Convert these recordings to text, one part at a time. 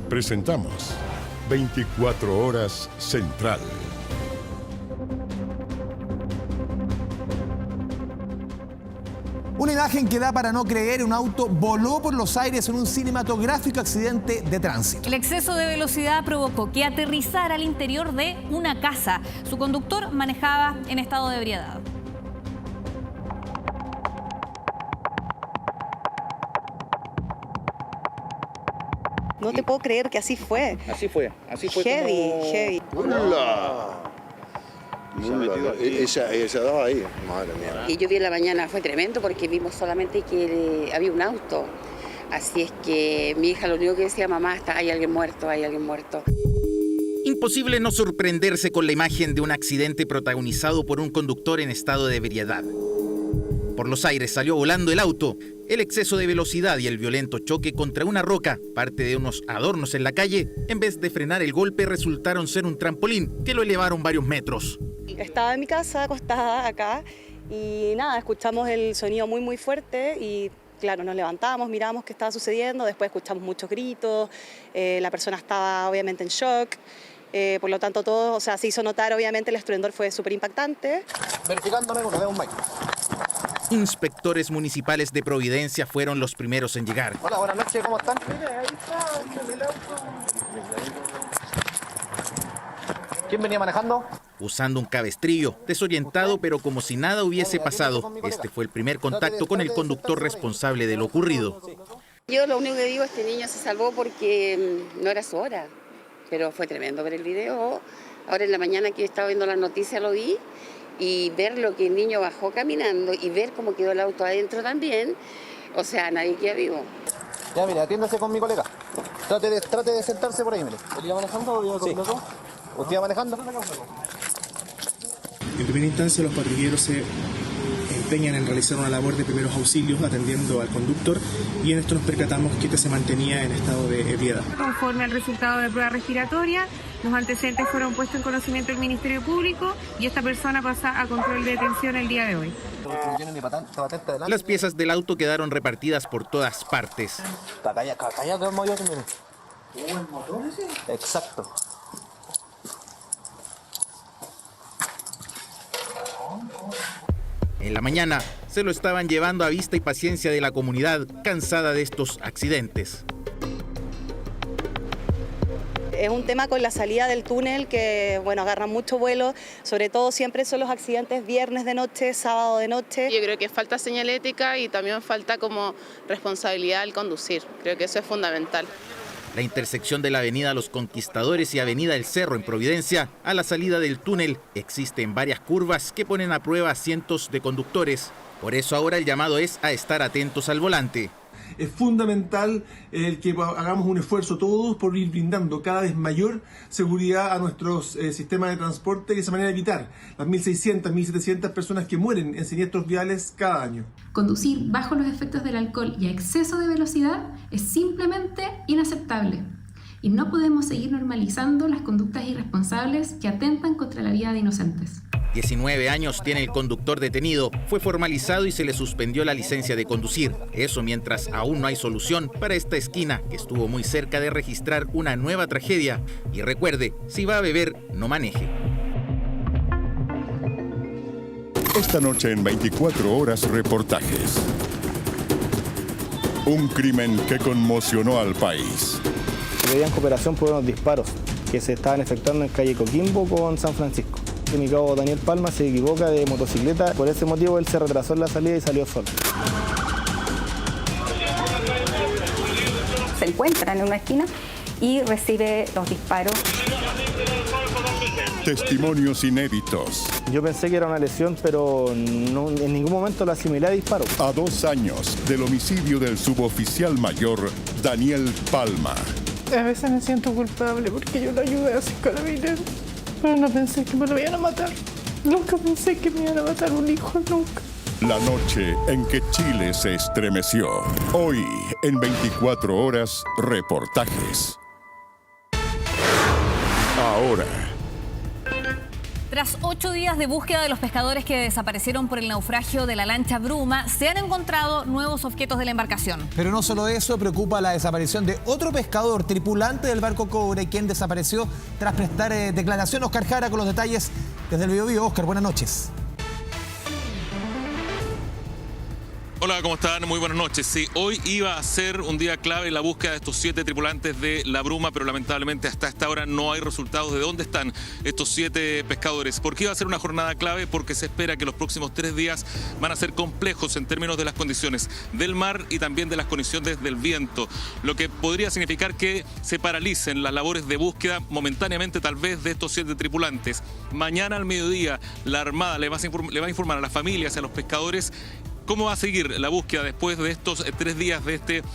Presentamos 24 Horas Central. Una imagen que da para no creer: un auto voló por los aires en un cinematográfico accidente de tránsito. El exceso de velocidad provocó que aterrizara al interior de una casa. Su conductor manejaba en estado de ebriedad. No te puedo creer que así fue. Así fue Heavy, como... heavy. Ella daba ahí, madre mía. Y yo vi en la mañana, fue tremendo porque vimos solamente que había un auto. Así es que mi hija lo único que decía: mamá, hay alguien muerto, hay alguien muerto. Imposible no sorprenderse con la imagen de un accidente protagonizado por un conductor en estado de ebriedad. Por los aires salió volando el auto. El exceso de velocidad y el violento choque contra una roca, parte de unos adornos en la calle, en vez de frenar el golpe, resultaron ser un trampolín que lo elevaron varios metros. Estaba en mi casa acostada acá y nada, escuchamos el sonido muy fuerte y claro, nos levantamos, miramos qué estaba sucediendo, después escuchamos muchos gritos, la persona estaba obviamente en shock, por lo tanto todo, o sea, se hizo notar, obviamente el estruendor fue súper impactante. Verificándome con un mic. Inspectores municipales de Providencia fueron los primeros en llegar. Hola, buenas noches, ¿cómo están? ¿Quién venía manejando? Usando un cabestrillo, desorientado pero como si nada hubiese pasado. Este fue el primer contacto con el conductor responsable de lo ocurrido. Yo lo único que digo es que el niño se salvó porque no era su hora, pero fue tremendo ver el video. Ahora en la mañana que yo estaba viendo las noticias lo vi, y ver lo que el niño bajó caminando y ver cómo quedó el auto adentro también, o sea, nadie queda vivo. Ya, mire, atiéndase con mi colega. Trate de sentarse por ahí, mire. ¿Él iba manejando o iba con nosotros? ¿Usted iba manejando? En primera instancia, los patrulleros se empeñan en realizar una labor de primeros auxilios atendiendo al conductor, y en esto nos percatamos que este se mantenía en estado de ebriedad. Conforme al resultado de prueba respiratoria, los antecedentes fueron puestos en conocimiento del Ministerio Público y esta persona pasa a control de detención el día de hoy. Las piezas del auto quedaron repartidas por todas partes. Exacto. En la mañana se lo estaban llevando a vista y paciencia de la comunidad, cansada de estos accidentes. Es un tema con la salida del túnel que, bueno, agarra mucho vuelo, sobre todo siempre son los accidentes viernes de noche, sábado de noche. Yo creo que falta señalética y también falta como responsabilidad al conducir, creo que eso es fundamental. La intersección de la avenida Los Conquistadores y avenida El Cerro en Providencia, a la salida del túnel, existen varias curvas que ponen a prueba a cientos de conductores. Por eso ahora el llamado es a estar atentos al volante. Es fundamental el que hagamos un esfuerzo todos por ir brindando cada vez mayor seguridad a nuestros sistemas de transporte, y de esa manera evitar las 1.600, 1.700 personas que mueren en siniestros viales cada año. Conducir bajo los efectos del alcohol y a exceso de velocidad es simplemente inaceptable. Y no podemos seguir normalizando las conductas irresponsables que atentan contra la vida de inocentes. 19 años tiene el conductor detenido, fue formalizado y se le suspendió la licencia de conducir. Eso mientras aún no hay solución para esta esquina que estuvo muy cerca de registrar una nueva tragedia. Y recuerde, si va a beber, no maneje. Esta noche en 24 Horas Reportajes. Un crimen que conmocionó al país. Veían cooperación por unos disparos que se estaban efectuando en calle Coquimbo con San Francisco. Mi cabo Daniel Palma se equivoca de motocicleta, por ese motivo él se retrasó en la salida y salió solo. Se encuentra en una esquina y recibe los disparos. Testimonios inéditos. Yo pensé que era una lesión, pero no, en ningún momento lo asimilé a disparo. A 2 años del homicidio del suboficial mayor Daniel Palma. A veces me siento culpable porque yo lo ayudé a ser carabinero, pero no pensé que me lo iban a matar. Nunca pensé que me iban a matar un hijo, nunca. La noche en que Chile se estremeció. Hoy, en 24 Horas Reportajes. Ahora, Tras 8 días de búsqueda de los pescadores que desaparecieron por el naufragio de la lancha Bruma, se han encontrado nuevos objetos de la embarcación. Pero no solo eso, preocupa la desaparición de otro pescador, tripulante del barco Cobre, quien desapareció tras prestar declaración. Oscar Jara con los detalles desde el Biobío. Oscar, buenas noches. Hola, ¿cómo están? Muy buenas noches. Sí, hoy iba a ser un día clave en la búsqueda de estos 7 tripulantes de la Bruma, pero lamentablemente hasta esta hora no hay resultados de dónde están estos 7 pescadores. ¿Por qué iba a ser una jornada clave? Porque se espera que los próximos 3 días van a ser complejos en términos de las condiciones del mar y también de las condiciones del viento, lo que podría significar que se paralicen las labores de búsqueda momentáneamente tal vez de estos 7 tripulantes. Mañana al mediodía la Armada le va a informar a las familias y a los pescadores cómo va a seguir la búsqueda después de estos 3 días de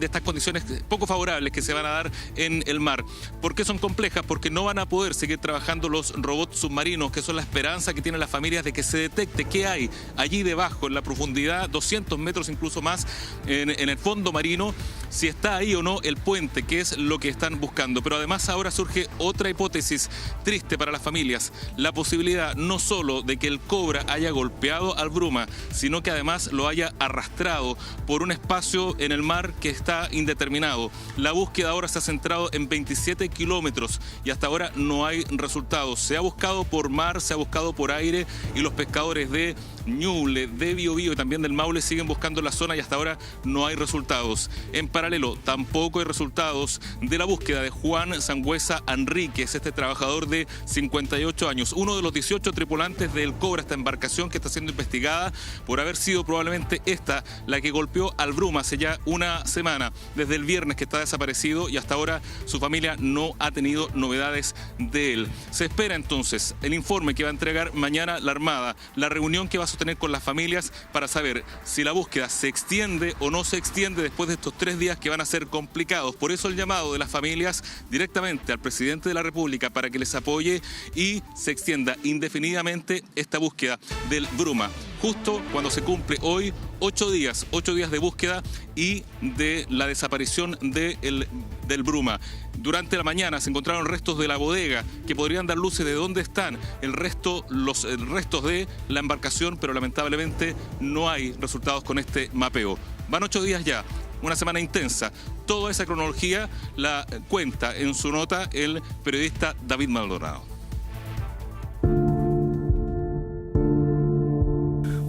estas condiciones poco favorables que se van a dar en el mar. ¿Por qué son complejas? Porque no van a poder seguir trabajando los robots submarinos, que son la esperanza que tienen las familias de que se detecte qué hay allí debajo, en la profundidad, 200 metros incluso más, en el fondo marino, si está ahí o no el puente, que es lo que están buscando. Pero además ahora surge otra hipótesis triste para las familias, la posibilidad no solo de que el Cobra haya golpeado al Bruma, sino que además lo haya arrastrado por un espacio en el mar que está indeterminado. La búsqueda ahora se ha centrado en 27 kilómetros y hasta ahora no hay resultados. Se ha buscado por mar, se ha buscado por aire y los pescadores de Ñuble, de Biobío y también del Maule siguen buscando la zona y hasta ahora no hay resultados. En paralelo, tampoco hay resultados de la búsqueda de Juan Sangüesa Enríquez, este trabajador de 58 años, uno de los 18 tripulantes del Cobra, esta embarcación que está siendo investigada por haber sido probablemente esta la que golpeó al Bruma hace ya una semana, desde el viernes que está desaparecido y hasta ahora su familia no ha tenido novedades de él. Se espera entonces el informe que va a entregar mañana la Armada, la reunión que va a sostener con las familias para saber si la búsqueda se extiende o no se extiende después de estos 3 días que van a ser complicados. Por eso el llamado de las familias directamente al presidente de la República para que les apoye y se extienda indefinidamente esta búsqueda del Bruma. Justo cuando se cumple hoy 8 días de búsqueda y de la desaparición del Bruma. Durante la mañana se encontraron restos de la bodega que podrían dar luces de dónde están los restos de la embarcación, pero lamentablemente no hay resultados con este mapeo. Van 8 días ya, una semana intensa. Toda esa cronología la cuenta en su nota el periodista David Maldonado.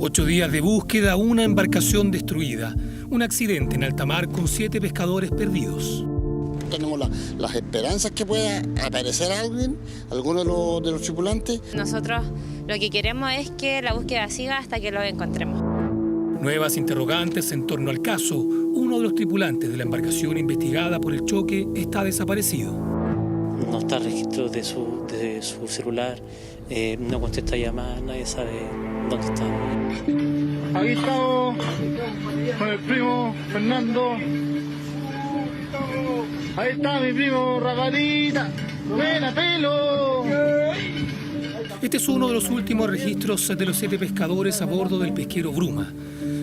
8 días de búsqueda, una embarcación destruida, un accidente en alta mar con 7 pescadores perdidos. Tenemos las esperanzas que pueda aparecer alguien, alguno de los tripulantes. Nosotros lo que queremos es que la búsqueda siga hasta que lo encontremos. Nuevas interrogantes en torno al caso. Uno de los tripulantes de la embarcación investigada por el choque está desaparecido. No está registro de su celular, no contesta llamadas, nadie sabe dónde está. Aquí estamos con el primo Fernando. Ahí está mi primo Ragarita. ¡Buena pelo! Este es uno de los últimos registros de los 7 pescadores a bordo del pesquero Bruma,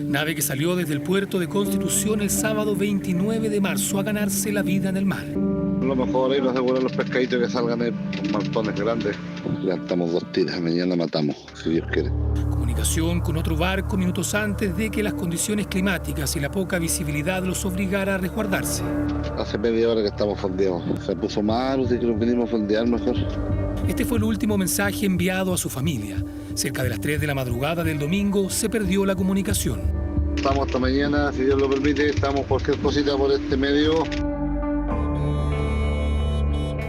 nave que salió desde el puerto de Constitución el sábado 29 de marzo a ganarse la vida en el mar. Lo mejor es asegurar los pescaditos que salgan con martones grandes. Levantamos 2 tiras, mañana matamos, si Dios quiere. Comunicación con otro barco minutos antes de que las condiciones climáticas y la poca visibilidad los obligara a resguardarse. Hace media hora que estamos fondeados. Se puso mal, así que nos vinimos a fondear mejor. Este fue el último mensaje enviado a su familia. Cerca de las 3 de la madrugada del domingo se perdió la comunicación. Estamos hasta mañana, si Dios lo permite, estamos cualquier cosita por este medio.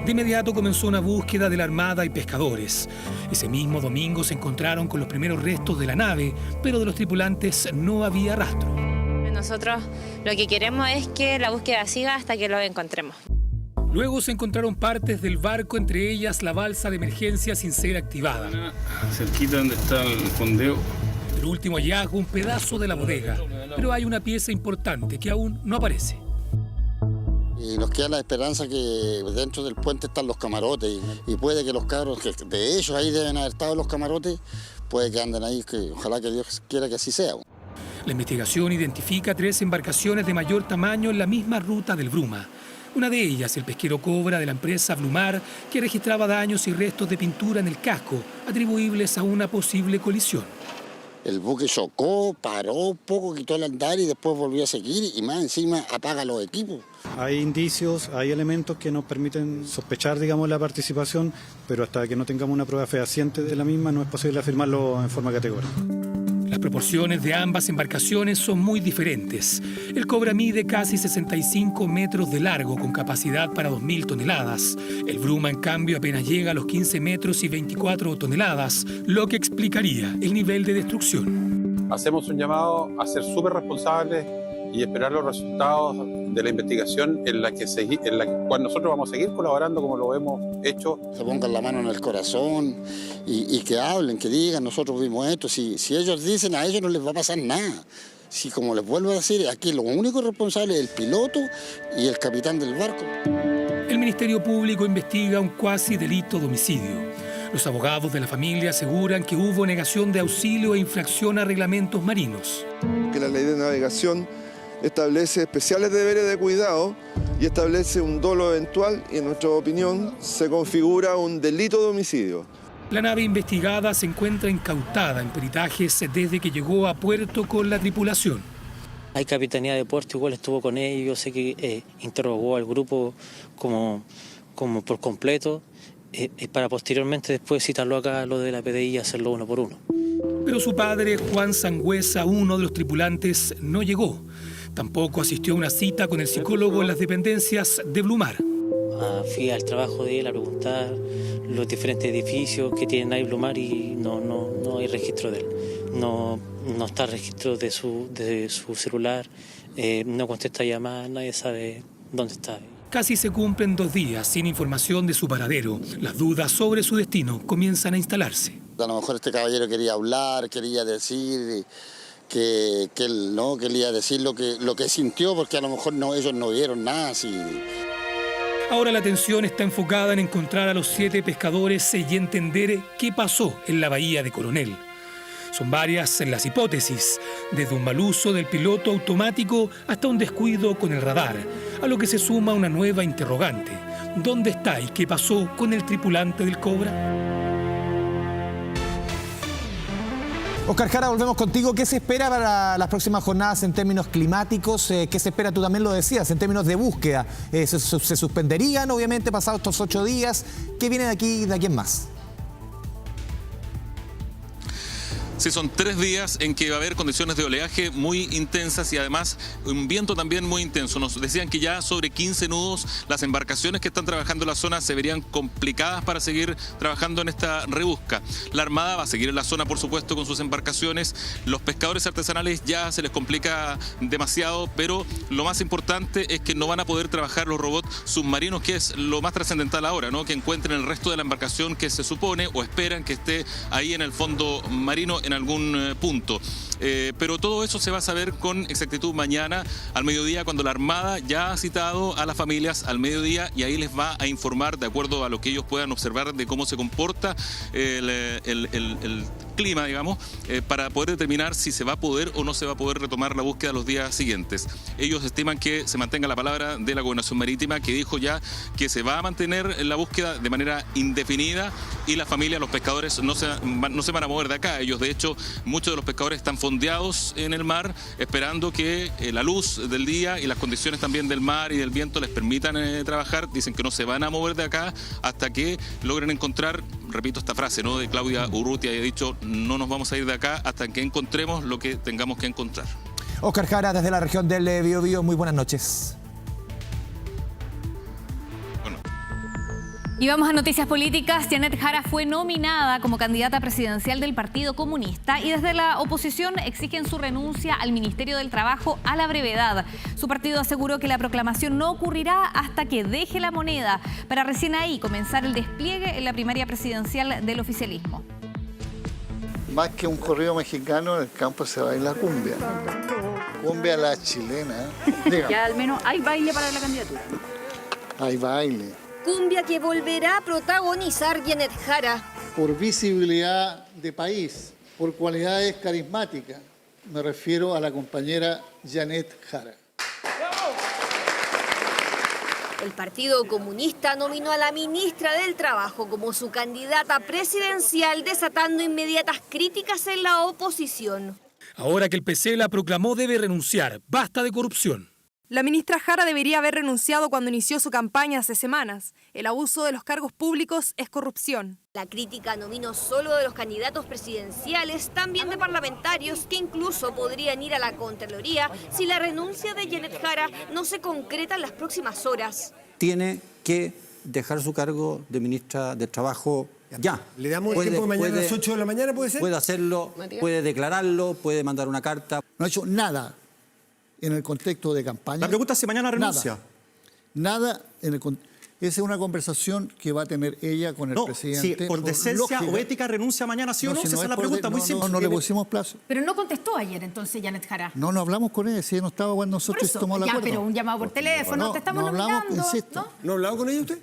De inmediato comenzó una búsqueda de la Armada y pescadores. Ese mismo domingo se encontraron con los primeros restos de la nave, pero de los tripulantes no había rastro. Nosotros lo que queremos es que la búsqueda siga hasta que lo encontremos. Luego se encontraron partes del barco, entre ellas la balsa de emergencia sin ser activada. Cerquita donde está el fondeo. El último hallazgo, un pedazo de la bodega, pero hay una pieza importante que aún no aparece. Y nos queda la esperanza que dentro del puente están los camarotes y puede que los cabros, que de ellos ahí deben haber estado los camarotes, puede que anden ahí, que ojalá que Dios quiera que así sea. La investigación identifica 3 embarcaciones de mayor tamaño en la misma ruta del Bruma. Una de ellas, el pesquero Cobra de la empresa Blumar, que registraba daños y restos de pintura en el casco, atribuibles a una posible colisión. El buque chocó, paró un poco, quitó el andar y después volvió a seguir y más encima apaga los equipos. Hay indicios, hay elementos que nos permiten sospechar, digamos, la participación, pero hasta que no tengamos una prueba fehaciente de la misma no es posible afirmarlo en forma categórica. Las proporciones de ambas embarcaciones son muy diferentes. El Cobra mide casi 65 metros de largo con capacidad para 2.000 toneladas. El Bruma, en cambio, apenas llega a los 15 metros y 24 toneladas, lo que explicaría el nivel de destrucción. Hacemos un llamado a ser súper responsables y esperar los resultados de la investigación en la cual nosotros vamos a seguir colaborando como lo hemos hecho. Se pongan la mano en el corazón y que hablen, que digan, nosotros vimos esto. Si ellos dicen, a ellos no les va a pasar nada. Si, como les vuelvo a decir, aquí lo único responsable es el piloto y el capitán del barco. El Ministerio Público investiga un cuasi delito de homicidio. Los abogados de la familia aseguran que hubo negación de auxilio e infracción a reglamentos marinos. Que la ley de navegación establece especiales deberes de cuidado y establece un dolo eventual y, en nuestra opinión, se configura un delito de homicidio. La nave investigada se encuentra incautada en peritajes desde que llegó a puerto con la tripulación. Hay capitanía de puerto, igual estuvo con ellos, yo sé que interrogó al grupo como por completo, para posteriormente después citarlo acá a lo de la PDI y hacerlo uno por uno. Pero su padre, Juan Sangüesa, uno de los tripulantes, no llegó. Tampoco asistió a una cita con el psicólogo en las dependencias de Blumar. Fui al trabajo de él a preguntar los diferentes edificios que tienen ahí Blumar y no hay registro de él. No está registro de su celular, no contesta llamadas, nadie sabe dónde está. Casi se cumplen 2 días sin información de su paradero. Las dudas sobre su destino comienzan a instalarse. A lo mejor este caballero quería hablar, quería decir que él no quería decir lo que sintió, porque a lo mejor ellos no vieron nada. Sí. Ahora la atención está enfocada en encontrar a los 7 pescadores y entender qué pasó en la bahía de Coronel. Son varias las hipótesis, desde un mal uso del piloto automático hasta un descuido con el radar, a lo que se suma una nueva interrogante. ¿Dónde está y qué pasó con el tripulante del Cobra? Oscar Jara, volvemos contigo. ¿Qué se espera para las próximas jornadas en términos climáticos? ¿Qué se espera? Tú también lo decías, en términos de búsqueda. ¿Se suspenderían, obviamente, pasados estos 8 días? ¿Qué viene de aquí en más? Sí, son 3 días en que va a haber condiciones de oleaje muy intensas y además un viento también muy intenso. Nos decían que ya sobre 15 nudos las embarcaciones que están trabajando en la zona se verían complicadas para seguir trabajando en esta rebusca. La Armada va a seguir en la zona, por supuesto, con sus embarcaciones. Los pescadores artesanales ya se les complica demasiado, pero lo más importante es que no van a poder trabajar los robots submarinos, que es lo más trascendental ahora, ¿no? Que encuentren el resto de la embarcación que se supone o esperan que esté ahí en el fondo marino en algún punto. Pero todo eso se va a saber con exactitud mañana al mediodía, cuando la Armada ya ha citado a las familias al mediodía y ahí les va a informar de acuerdo a lo que ellos puedan observar de cómo se comporta el clima, digamos, para poder determinar si se va a poder o no se va a poder retomar la búsqueda los días siguientes. Ellos estiman que se mantenga la palabra de la Gobernación Marítima, que dijo ya que se va a mantener la búsqueda de manera indefinida y las familias, los pescadores no se van a mover de acá. Ellos, de hecho, muchos de los pescadores están fondeados en el mar esperando que la luz del día y las condiciones también del mar y del viento les permitan trabajar. Dicen que no se van a mover de acá hasta que logren encontrar, repito esta frase, ¿no?, de Claudia Urrutia, y ha dicho: no nos vamos a ir de acá hasta que encontremos lo que tengamos que encontrar. Oscar Jara, desde la región del Biobío, muy buenas noches. Y vamos a noticias políticas. Janet Jara fue nominada como candidata presidencial del Partido Comunista y desde la oposición exigen su renuncia al Ministerio del Trabajo a la brevedad. Su partido aseguró que la proclamación no ocurrirá hasta que deje la moneda, para recién ahí comenzar el despliegue en la primaria presidencial del oficialismo. Más que un corrido mexicano, en el campo se baila cumbia. Cumbia la chilena. Ya al menos hay baile para la candidatura. Hay baile. Cumbia que volverá a protagonizar Janet Jara. Por visibilidad de país, por cualidades carismáticas, me refiero a la compañera Janet Jara. El Partido Comunista nominó a la ministra del Trabajo como su candidata presidencial, desatando inmediatas críticas en la oposición. Ahora que el PC la proclamó, debe renunciar. Basta de corrupción. La ministra Jara debería haber renunciado cuando inició su campaña hace semanas. El abuso de los cargos públicos es corrupción. La crítica no vino solo de los candidatos presidenciales, también de parlamentarios que incluso podrían ir a la Contraloría si la renuncia de Janet Jara no se concreta en las próximas horas. Tiene que dejar su cargo de ministra de Trabajo ya. ¿Le damos el tiempo mañana a las 8 de la mañana, puede ser? Puede hacerlo, puede declararlo, puede mandar una carta. No ha hecho nada en el contexto de campaña. La pregunta es si mañana renuncia. Nada en el contexto. Esa es una conversación que va a tener ella con el presidente. Si por decencia o ética renuncia mañana, ¿sí o no? Esa es la pregunta muy simple. No le pusimos plazo. Pero no contestó ayer entonces Janet Jara. No hablamos con ella, si ella no estaba cuando nosotros tomamos la acuerdo. Pero un llamado por teléfono, te estamos nominando. ¿No ha hablado con ella usted?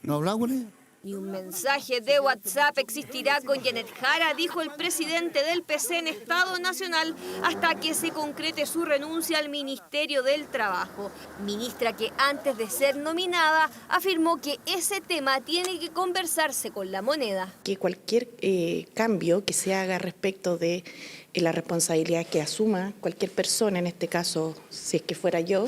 No ha hablado con ella. Ni un mensaje de WhatsApp existirá con Janet Jara, dijo el presidente del PC en Estado Nacional, hasta que se concrete su renuncia al Ministerio del Trabajo. Ministra que antes de ser nominada afirmó que ese tema tiene que conversarse con La Moneda. Que cualquier cambio que se haga respecto de la responsabilidad que asuma cualquier persona, en este caso, si es que fuera yo,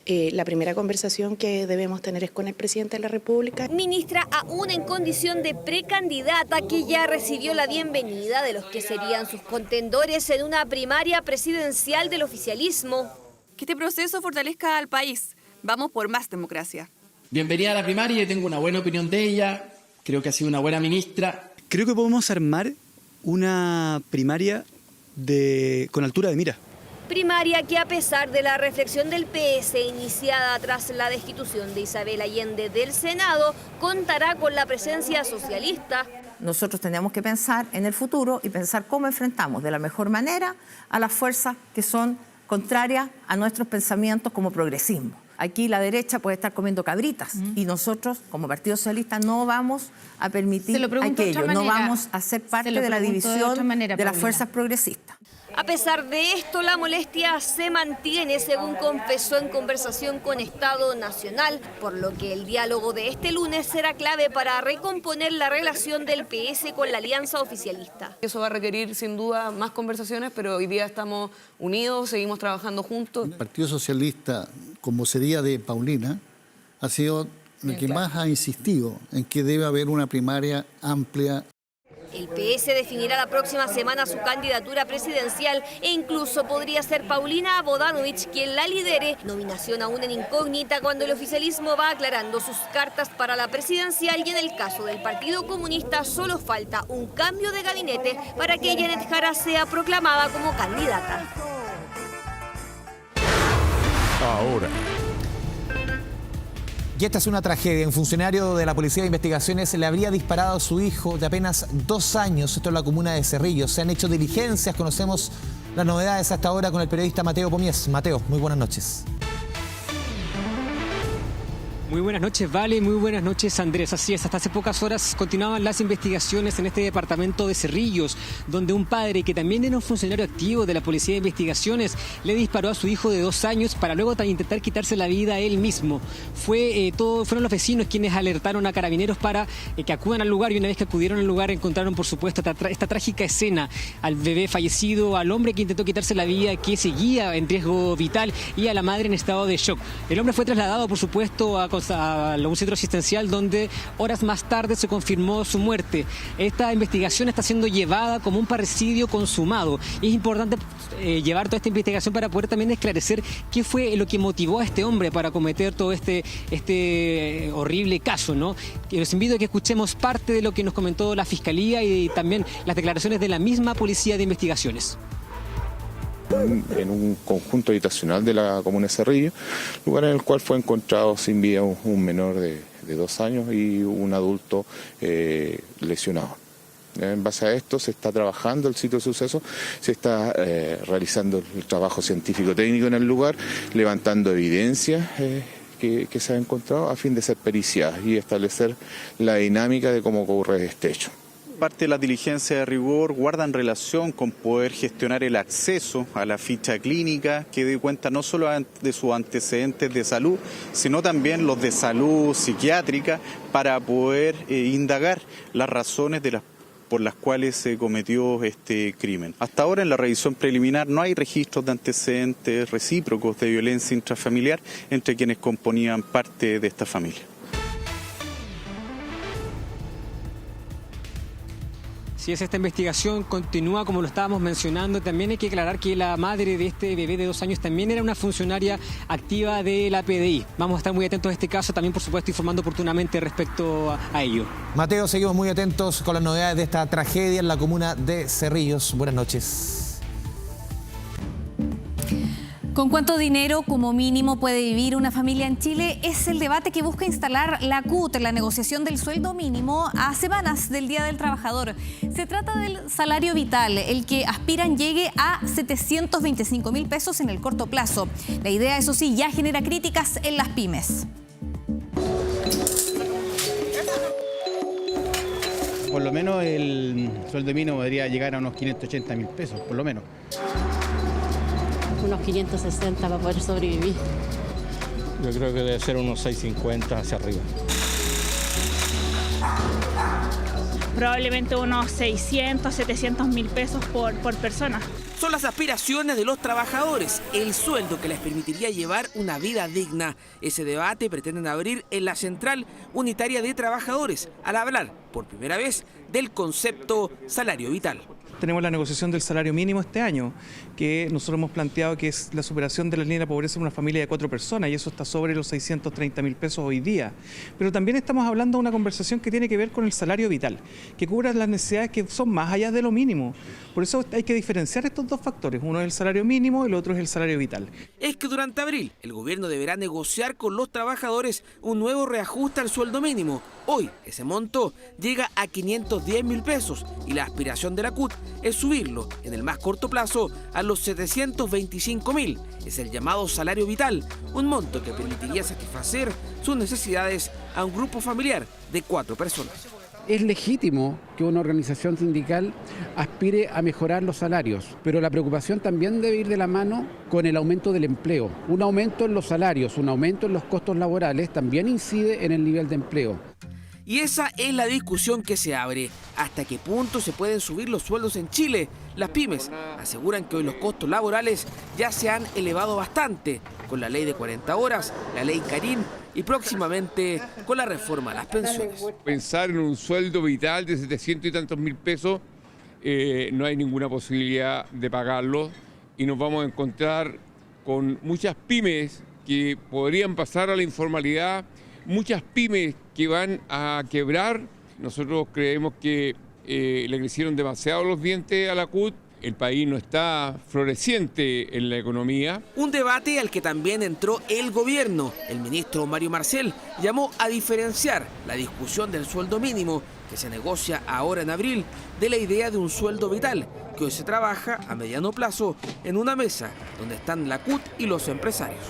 la primera conversación que debemos tener es con el presidente de la República. Ministra aún en condición de precandidata que ya recibió la bienvenida de los que serían sus contendores en una primaria presidencial del oficialismo. Que este proceso fortalezca al país. Vamos por más democracia. Bienvenida a la primaria, yo tengo una buena opinión de ella, creo que ha sido una buena ministra. Creo que podemos armar una primaria con altura de mira. Primaria que, a pesar de la reflexión del PS iniciada tras la destitución de Isabel Allende del Senado, contará con la presencia socialista. Nosotros tenemos que pensar en el futuro y pensar cómo enfrentamos de la mejor manera a las fuerzas que son contrarias a nuestros pensamientos como progresismo. Aquí la derecha puede estar comiendo cabritas y nosotros, como Partido Socialista, no vamos a permitir aquello, no vamos a ser parte de la división de las fuerzas progresistas. A pesar de esto, la molestia se mantiene, según confesó en conversación con Estado Nacional, por lo que el diálogo de este lunes será clave para recomponer la relación del PS con la alianza oficialista. Eso va a requerir, sin duda, más conversaciones, pero hoy día estamos unidos, seguimos trabajando juntos. El Partido Socialista, como sería de Paulina, ha sido el que más ha insistido en que debe haber una primaria amplia. El PS definirá la próxima semana su candidatura presidencial e incluso podría ser Paulina Bodanovich quien la lidere, nominación aún en incógnita cuando el oficialismo va aclarando sus cartas para la presidencial, y en el caso del Partido Comunista solo falta un cambio de gabinete para que Janet Jara sea proclamada como candidata. Ahora. Y esta es una tragedia. Un funcionario de la Policía de Investigaciones le habría disparado a su hijo de apenas 2 años. Esto es la comuna de Cerrillos. Se han hecho diligencias. Conocemos las novedades hasta ahora con el periodista Mateo Pomies. Mateo, muy buenas noches. Muy buenas noches, Vale. Muy buenas noches, Andrés. Así es, hasta hace pocas horas continuaban las investigaciones en este departamento de Cerrillos, donde un padre que también era un funcionario activo de la Policía de Investigaciones le disparó a su hijo de 2 años para luego intentar quitarse la vida a él mismo. Fueron los vecinos quienes alertaron a carabineros para que acudan al lugar, y una vez que acudieron al lugar encontraron, por supuesto, esta trágica escena: al bebé fallecido, al hombre que intentó quitarse la vida, que seguía en riesgo vital, y a la madre en estado de shock. El hombre fue trasladado, por supuesto, a un centro asistencial donde horas más tarde se confirmó su muerte. Esta investigación está siendo llevada como un parricidio consumado. Y es importante llevar toda esta investigación para poder también esclarecer qué fue lo que motivó a este hombre para cometer todo este horrible caso, ¿no? Los invito a que escuchemos parte de lo que nos comentó la Fiscalía y también las declaraciones de la misma Policía de Investigaciones. En un conjunto habitacional de la comuna de Cerrillo, lugar en el cual fue encontrado sin vida un menor de 2 años y un adulto lesionado. En base a esto se está trabajando el sitio de suceso, se está realizando el trabajo científico-técnico en el lugar, levantando evidencias que se ha encontrado a fin de ser periciadas y establecer la dinámica de cómo ocurre este hecho. Parte de las diligencias de rigor guardan relación con poder gestionar el acceso a la ficha clínica que dé cuenta no solo de sus antecedentes de salud, sino también los de salud psiquiátrica para poder indagar las razones por las cuales se cometió este crimen. Hasta ahora en la revisión preliminar no hay registros de antecedentes recíprocos de violencia intrafamiliar entre quienes componían parte de esta familia. Si es esta investigación continúa como lo estábamos mencionando, también hay que aclarar que la madre de este bebé de 2 años también era una funcionaria activa de la PDI. Vamos a estar muy atentos a este caso, también por supuesto informando oportunamente respecto a ello. Mateo, seguimos muy atentos con las novedades de esta tragedia en la comuna de Cerrillos. Buenas noches. ¿Con cuánto dinero como mínimo puede vivir una familia en Chile? Es el debate que busca instalar la CUT en la negociación del sueldo mínimo a semanas del Día del Trabajador. Se trata del salario vital, el que aspiran llegue a 725.000 pesos en el corto plazo. La idea, eso sí, ya genera críticas en las pymes. Por lo menos el sueldo mínimo podría llegar a unos 580.000 pesos, por lo menos. Unos 560 para poder sobrevivir. Yo creo que debe ser unos 650 hacia arriba. Probablemente unos 600, 700 mil pesos por persona. Son las aspiraciones de los trabajadores, el sueldo que les permitiría llevar una vida digna. Ese debate pretenden abrir en la Central Unitaria de Trabajadores al hablar por primera vez del concepto salario vital. Tenemos la negociación del salario mínimo este año, que nosotros hemos planteado que es la superación de la línea de pobreza en una familia de 4 personas, y eso está sobre los 630.000 pesos hoy día. Pero también estamos hablando de una conversación que tiene que ver con el salario vital, que cubra las necesidades que son más allá de lo mínimo. Por eso hay que diferenciar estos dos factores, uno es el salario mínimo y el otro es el salario vital. Es que durante abril el gobierno deberá negociar con los trabajadores un nuevo reajuste al sueldo mínimo. Hoy ese monto llega a 510.000 pesos y la aspiración de la CUT es subirlo en el más corto plazo a los 725.000. Es el llamado salario vital, un monto que permitiría satisfacer sus necesidades a un grupo familiar de 4 personas. Es legítimo que una organización sindical aspire a mejorar los salarios, pero la preocupación también debe ir de la mano con el aumento del empleo. Un aumento en los salarios, un aumento en los costos laborales también incide en el nivel de empleo. Y esa es la discusión que se abre. ¿Hasta qué punto se pueden subir los sueldos en Chile? Las pymes aseguran que hoy los costos laborales ya se han elevado bastante, con la ley de 40 horas, la ley Karim y próximamente con la reforma a las pensiones. Pensar en un sueldo vital de 700 y tantos mil pesos, no hay ninguna posibilidad de pagarlo, y nos vamos a encontrar con muchas pymes que podrían pasar a la informalidad, muchas pymes que van a quebrar. Nosotros creemos que le crecieron demasiado los dientes a la CUT. El país no está floreciente en la economía. Un debate al que también entró el gobierno. El ministro Mario Marcel llamó a diferenciar la discusión del sueldo mínimo, que se negocia ahora en abril, de la idea de un sueldo vital, que hoy se trabaja a mediano plazo en una mesa donde están la CUT y los empresarios.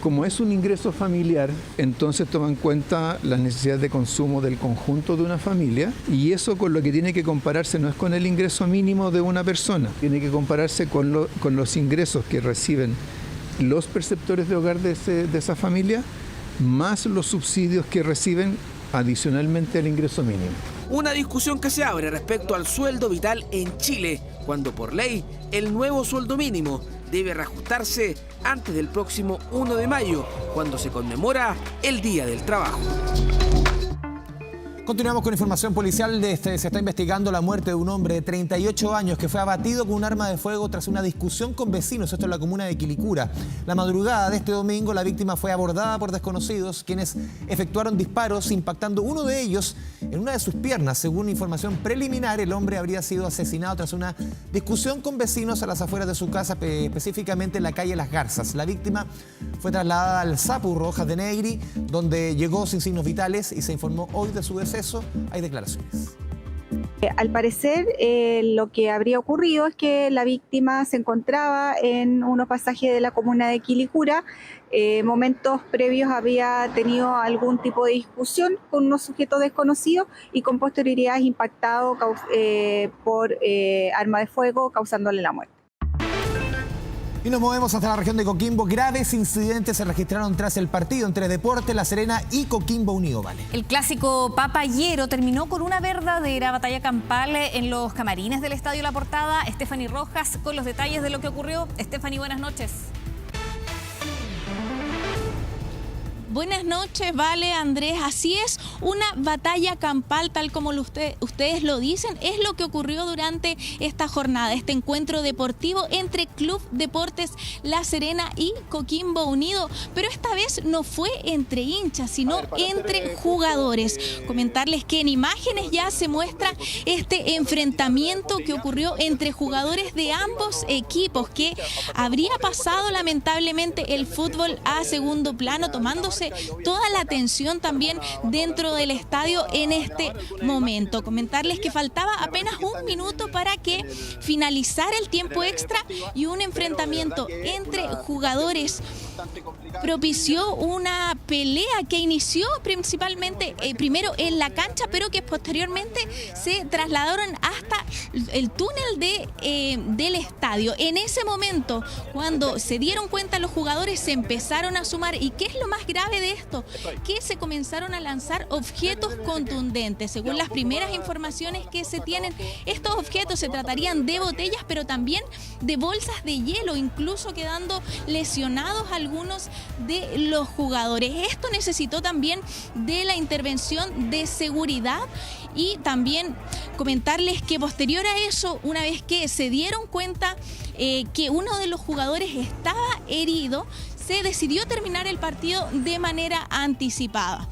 Como es un ingreso familiar, entonces toma en cuenta las necesidades de consumo del conjunto de una familia, y eso con lo que tiene que compararse no es con el ingreso mínimo de una persona, tiene que compararse con los ingresos que reciben los perceptores de hogar de esa familia, más los subsidios que reciben adicionalmente al ingreso mínimo. Una discusión que se abre respecto al sueldo vital en Chile, cuando por ley el nuevo sueldo mínimo debe reajustarse antes del próximo 1 de mayo, cuando se conmemora el Día del Trabajo. Continuamos con información policial. Se está investigando la muerte de un hombre de 38 años que fue abatido con un arma de fuego tras una discusión con vecinos, esto en la comuna de Quilicura. La madrugada de este domingo, la víctima fue abordada por desconocidos, quienes efectuaron disparos, impactando uno de ellos en una de sus piernas. Según información preliminar, el hombre habría sido asesinado tras una discusión con vecinos a las afueras de su casa, específicamente en la calle Las Garzas. La víctima fue trasladada al SAPU Rojas de Negri, donde llegó sin signos vitales y se informó hoy de su deceso. Hay declaraciones. Al parecer, lo que habría ocurrido es que la víctima se encontraba en unos pasajes de la comuna de Quilicura. Momentos previos había tenido algún tipo de discusión con unos sujetos desconocidos y con posterioridad es impactado por arma de fuego, causándole la muerte. Y nos movemos hasta la región de Coquimbo. Graves incidentes se registraron tras el partido entre Deportes La Serena y Coquimbo Unido, ¿vale? El clásico papayero terminó con una verdadera batalla campal en los camarines del Estadio La Portada. Stephanie Rojas con los detalles de lo que ocurrió. Stephanie, buenas noches. Buenas noches, Vale, Andrés. Así es, una batalla campal, tal como ustedes lo dicen, es lo que ocurrió durante esta jornada, este encuentro deportivo entre Club Deportes La Serena y Coquimbo Unido. Pero esta vez no fue entre hinchas, sino entre jugadores. Comentarles que en imágenes ya se muestra este enfrentamiento que ocurrió entre jugadores de ambos equipos, que habría pasado lamentablemente el fútbol a segundo plano, tomándose toda la atención también dentro del estadio en este momento. Comentarles que faltaba apenas un minuto para que finalizara el tiempo extra y un enfrentamiento entre jugadores propició una pelea que inició principalmente primero en la cancha, pero que posteriormente se trasladaron hasta el túnel del estadio. En ese momento, cuando se dieron cuenta los jugadores, se empezaron a sumar. ¿Y qué es lo más grave de esto? Que se comenzaron a lanzar objetos contundentes. Según las primeras informaciones que se tienen, estos objetos se tratarían de botellas, pero también de bolsas de hielo, incluso quedando lesionados algunos de los jugadores. Esto necesitó también de la intervención de seguridad. Y también comentarles que posterior a eso, una vez que se dieron cuenta que uno de los jugadores estaba herido, se decidió terminar el partido de manera anticipada.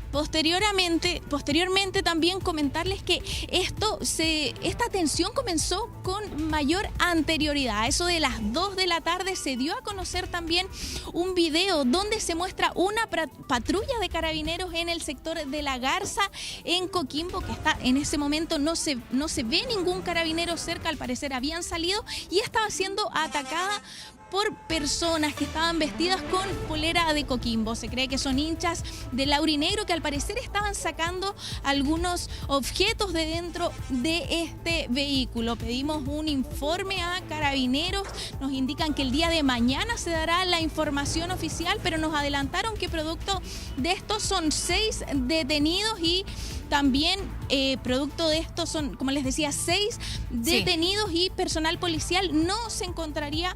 Posteriormente también comentarles que esta tensión comenzó con mayor anterioridad. A eso de las 2 de la tarde se dio a conocer también un video donde se muestra una patrulla de carabineros en el sector de La Garza en Coquimbo, que está en ese momento no se ve ningún carabinero cerca, al parecer habían salido, y estaba siendo atacada por personas que estaban vestidas con polera de Coquimbo. Se cree que son hinchas del aurinegro, que al parecer estaban sacando algunos objetos de dentro de este vehículo. Pedimos un informe a Carabineros, nos indican que el día de mañana se dará la información oficial, pero nos adelantaron que producto de esto son 6 detenidos y también producto de esto son, como les decía, 6 detenidos y personal policial no se encontraría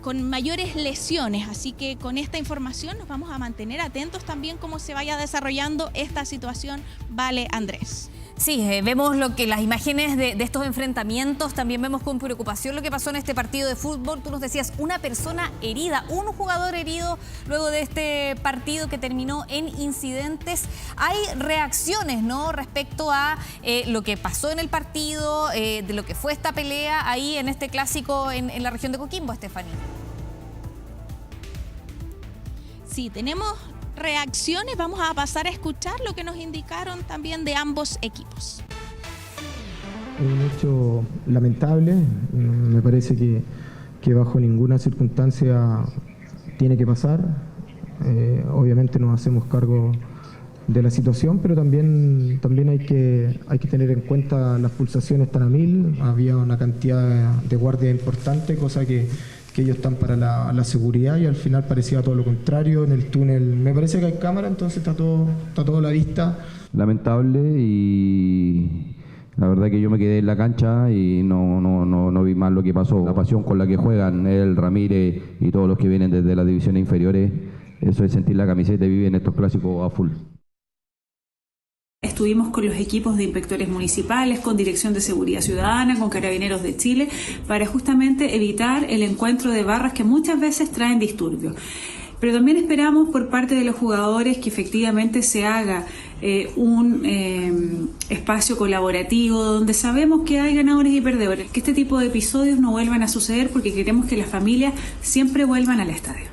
con mayores lesiones. Así que con esta información nos vamos a mantener atentos también cómo se vaya desarrollando esta situación. Vale, Andrés. Sí, vemos las imágenes de estos enfrentamientos, también vemos con preocupación lo que pasó en este partido de fútbol. Tú nos decías, una persona herida, un jugador herido luego de este partido que terminó en incidentes. Hay reacciones, ¿no?, respecto a lo que pasó en el partido, de lo que fue esta pelea ahí en este clásico en la región de Coquimbo, Stephanie. Sí, tenemos reacciones. Vamos a pasar a escuchar lo que nos indicaron también de ambos equipos. Un hecho lamentable. Me parece que bajo ninguna circunstancia tiene que pasar. Obviamente nos hacemos cargo de la situación, pero también hay que tener en cuenta las pulsaciones están a 1000. Había una cantidad de guardias importante, cosa que ellos están para la seguridad, y al final parecía todo lo contrario. En el túnel me parece que hay cámara, entonces está todo a la vista. Lamentable, y la verdad que yo me quedé en la cancha y no vi más lo que pasó. La pasión con la que juegan él, Ramírez y todos los que vienen desde las divisiones inferiores, eso es sentir la camiseta y vivir estos clásicos a full. Estuvimos con los equipos de inspectores municipales, con Dirección de Seguridad Ciudadana, con Carabineros de Chile, para justamente evitar el encuentro de barras que muchas veces traen disturbios. Pero también esperamos por parte de los jugadores que efectivamente se haga un espacio colaborativo donde sabemos que hay ganadores y perdedores, que este tipo de episodios no vuelvan a suceder, porque queremos que las familias siempre vuelvan al estadio.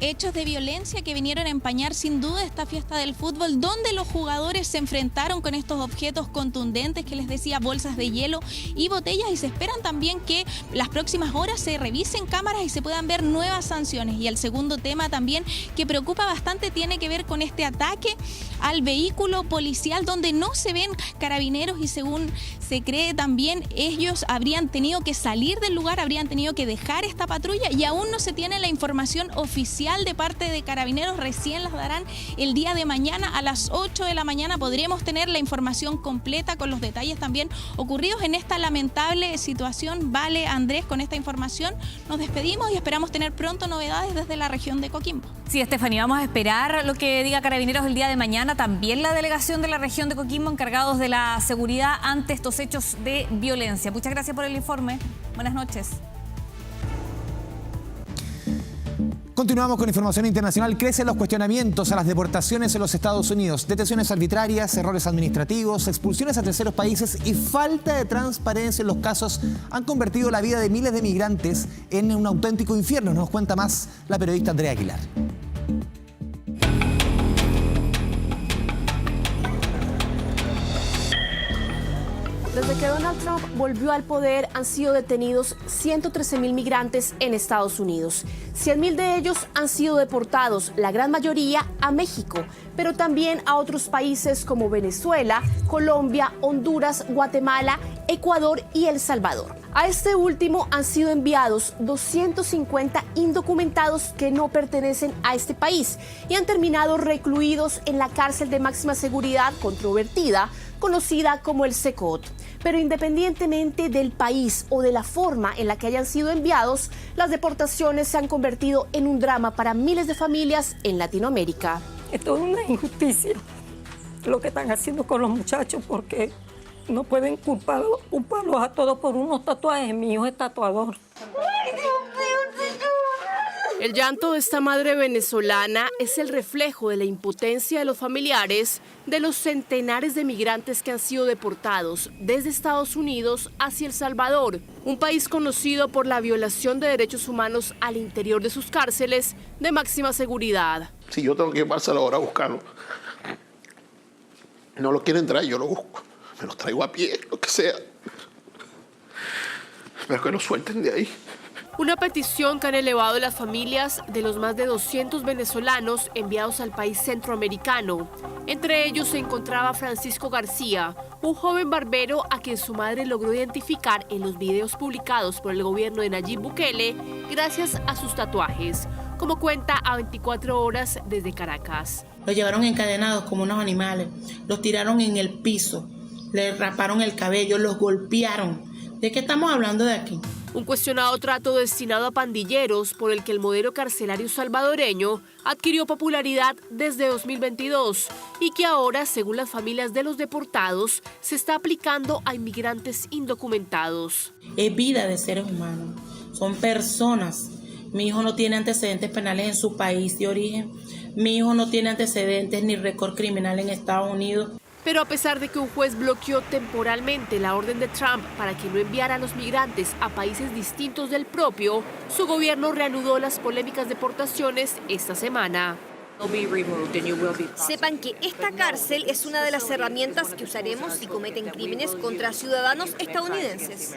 hechos de violencia que vinieron a empañar sin duda esta fiesta del fútbol, donde los jugadores se enfrentaron con estos objetos contundentes que les decía, bolsas de hielo y botellas, y se esperan también que las próximas horas se revisen cámaras y se puedan ver nuevas sanciones. Y el segundo tema también que preocupa bastante tiene que ver con este ataque al vehículo policial, donde no se ven carabineros y según se cree también ellos habrían tenido que salir del lugar, habrían tenido que dejar esta patrulla y aún no se tiene la información oficial de parte de Carabineros. Recién las darán el día de mañana a las 8 de la mañana. Podremos tener la información completa con los detalles también ocurridos en esta lamentable situación. Vale, Andrés, con esta información nos despedimos y esperamos tener pronto novedades desde la región de Coquimbo. Sí, Estefanía, vamos a esperar lo que diga Carabineros el día de mañana. También la delegación de la región de Coquimbo encargados de la seguridad ante estos hechos de violencia. Muchas gracias por el informe. Buenas noches. Continuamos con información internacional. Crecen los cuestionamientos a las deportaciones en los Estados Unidos. Detenciones arbitrarias, errores administrativos, expulsiones a terceros países y falta de transparencia en los casos han convertido la vida de miles de migrantes en un auténtico infierno. Nos cuenta más la periodista Andrea Aguilar. Desde que Donald Trump volvió al poder, han sido detenidos 113.000 migrantes en Estados Unidos. 100.000 de ellos han sido deportados, la gran mayoría a México, pero también a otros países como Venezuela, Colombia, Honduras, Guatemala, Ecuador y El Salvador. A este último han sido enviados 250 indocumentados que no pertenecen a este país y han terminado recluidos en la cárcel de máxima seguridad controvertida, conocida como el Secot. Pero independientemente del país o de la forma en la que hayan sido enviados, las deportaciones se han convertido en un drama para miles de familias en Latinoamérica. Esto es una injusticia lo que están haciendo con los muchachos, porque no pueden culparlos a todos por unos tatuajes. Mi hijo es tatuador. El llanto de esta madre venezolana es el reflejo de la impotencia de los familiares de los centenares de migrantes que han sido deportados desde Estados Unidos hacia El Salvador, un país conocido por la violación de derechos humanos al interior de sus cárceles de máxima seguridad. Si yo tengo que llevárselo ahora a buscarlo, no lo quieren traer, yo lo busco. Me los traigo a pie, lo que sea. Espero que lo suelten de ahí. Una petición que han elevado las familias de los más de 200 venezolanos enviados al país centroamericano. Entre ellos se encontraba Francisco García, un joven barbero a quien su madre logró identificar en los videos publicados por el gobierno de Nayib Bukele gracias a sus tatuajes, como cuenta a 24 horas desde Caracas. Los llevaron encadenados como unos animales, los tiraron en el piso, les raparon el cabello, los golpearon. ¿De qué estamos hablando de aquí? Un cuestionado trato destinado a pandilleros por el que el modelo carcelario salvadoreño adquirió popularidad desde 2022 y que ahora, según las familias de los deportados, se está aplicando a inmigrantes indocumentados. Es vida de seres humanos, son personas. Mi hijo no tiene antecedentes penales en su país de origen, mi hijo no tiene antecedentes ni récord criminal en Estados Unidos. Pero a pesar de que un juez bloqueó temporalmente la orden de Trump para que no enviara a los migrantes a países distintos del propio, su gobierno reanudó las polémicas deportaciones esta semana. Sepan que esta cárcel es una de las herramientas que usaremos si cometen crímenes contra ciudadanos estadounidenses,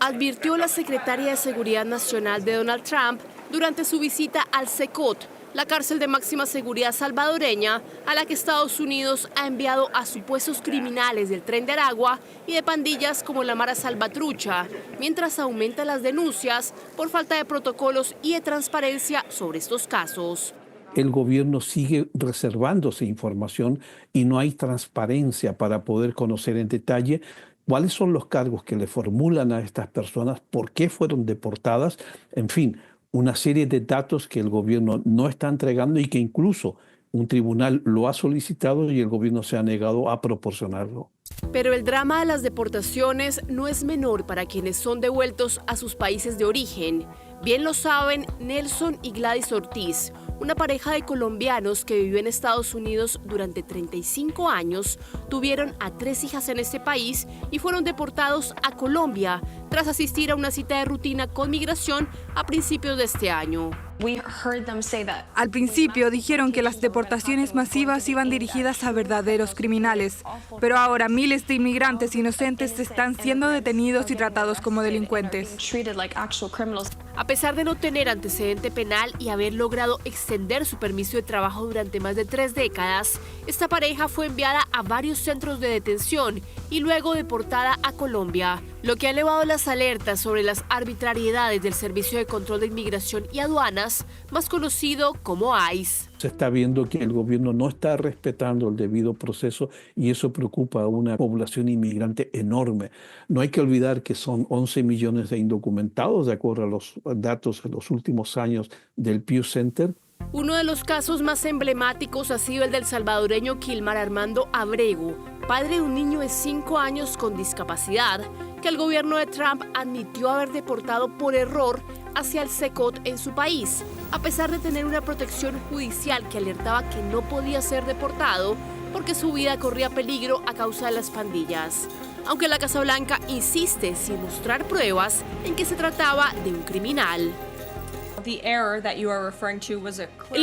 advirtió la secretaria de Seguridad Nacional de Donald Trump durante su visita al Secot, la cárcel de máxima seguridad salvadoreña a la que Estados Unidos ha enviado a supuestos criminales del Tren de Aragua y de pandillas como la Mara Salvatrucha, mientras aumentan las denuncias por falta de protocolos y de transparencia sobre estos casos. El gobierno sigue reservándose información y no hay transparencia para poder conocer en detalle cuáles son los cargos que le formulan a estas personas, por qué fueron deportadas, en fin, una serie de datos que el gobierno no está entregando y que incluso un tribunal lo ha solicitado y el gobierno se ha negado a proporcionarlo. Pero el drama de las deportaciones no es menor para quienes son devueltos a sus países de origen. Bien lo saben Nelson y Gladys Ortiz, una pareja de colombianos que vivió en Estados Unidos durante 35 años, tuvieron a 3 hijas en este país y fueron deportados a Colombia tras asistir a una cita de rutina con migración a principios de este año. Al principio dijeron que las deportaciones masivas iban dirigidas a verdaderos criminales, pero ahora miles de inmigrantes inocentes están siendo detenidos y tratados como delincuentes. A pesar de no tener antecedente penal y haber logrado extender su permiso de trabajo durante más de 3 décadas, esta pareja fue enviada a varios centros de detención y luego deportada a Colombia, lo que ha elevado las alertas sobre las arbitrariedades del Servicio de Control de Inmigración y Aduanas, más conocido como ICE. Se está viendo que el gobierno no está respetando el debido proceso y eso preocupa a una población inmigrante enorme. No hay que olvidar que son 11 millones de indocumentados, de acuerdo a los datos de los últimos años del Pew Center. Uno de los casos más emblemáticos ha sido el del salvadoreño Kilmar Armando Abrego, padre de un niño de 5 años con discapacidad, que el gobierno de Trump admitió haber deportado por error hacia el CECOT en su país, a pesar de tener una protección judicial que alertaba que no podía ser deportado porque su vida corría peligro a causa de las pandillas. Aunque la Casa Blanca insiste sin mostrar pruebas en que se trataba de un criminal. El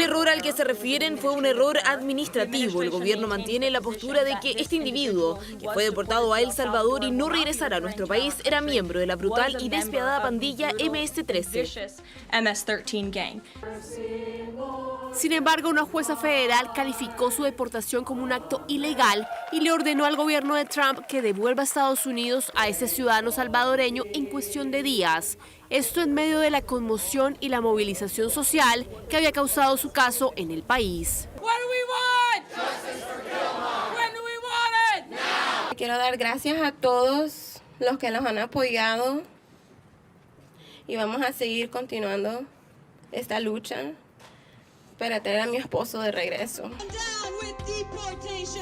error al que se refieren fue un error administrativo. El gobierno mantiene la postura de que este individuo, que fue deportado a El Salvador y no regresará a nuestro país, era miembro de la brutal y despiadada pandilla MS-13. Sin embargo, una jueza federal calificó su deportación como un acto ilegal y le ordenó al gobierno de Trump que devuelva a Estados Unidos a ese ciudadano salvadoreño en cuestión de días. Esto en medio de la conmoción y la movilización social que había causado su caso en el país. Quiero dar gracias a todos los que nos han apoyado y vamos a seguir continuando esta lucha para traer a mi esposo de regreso.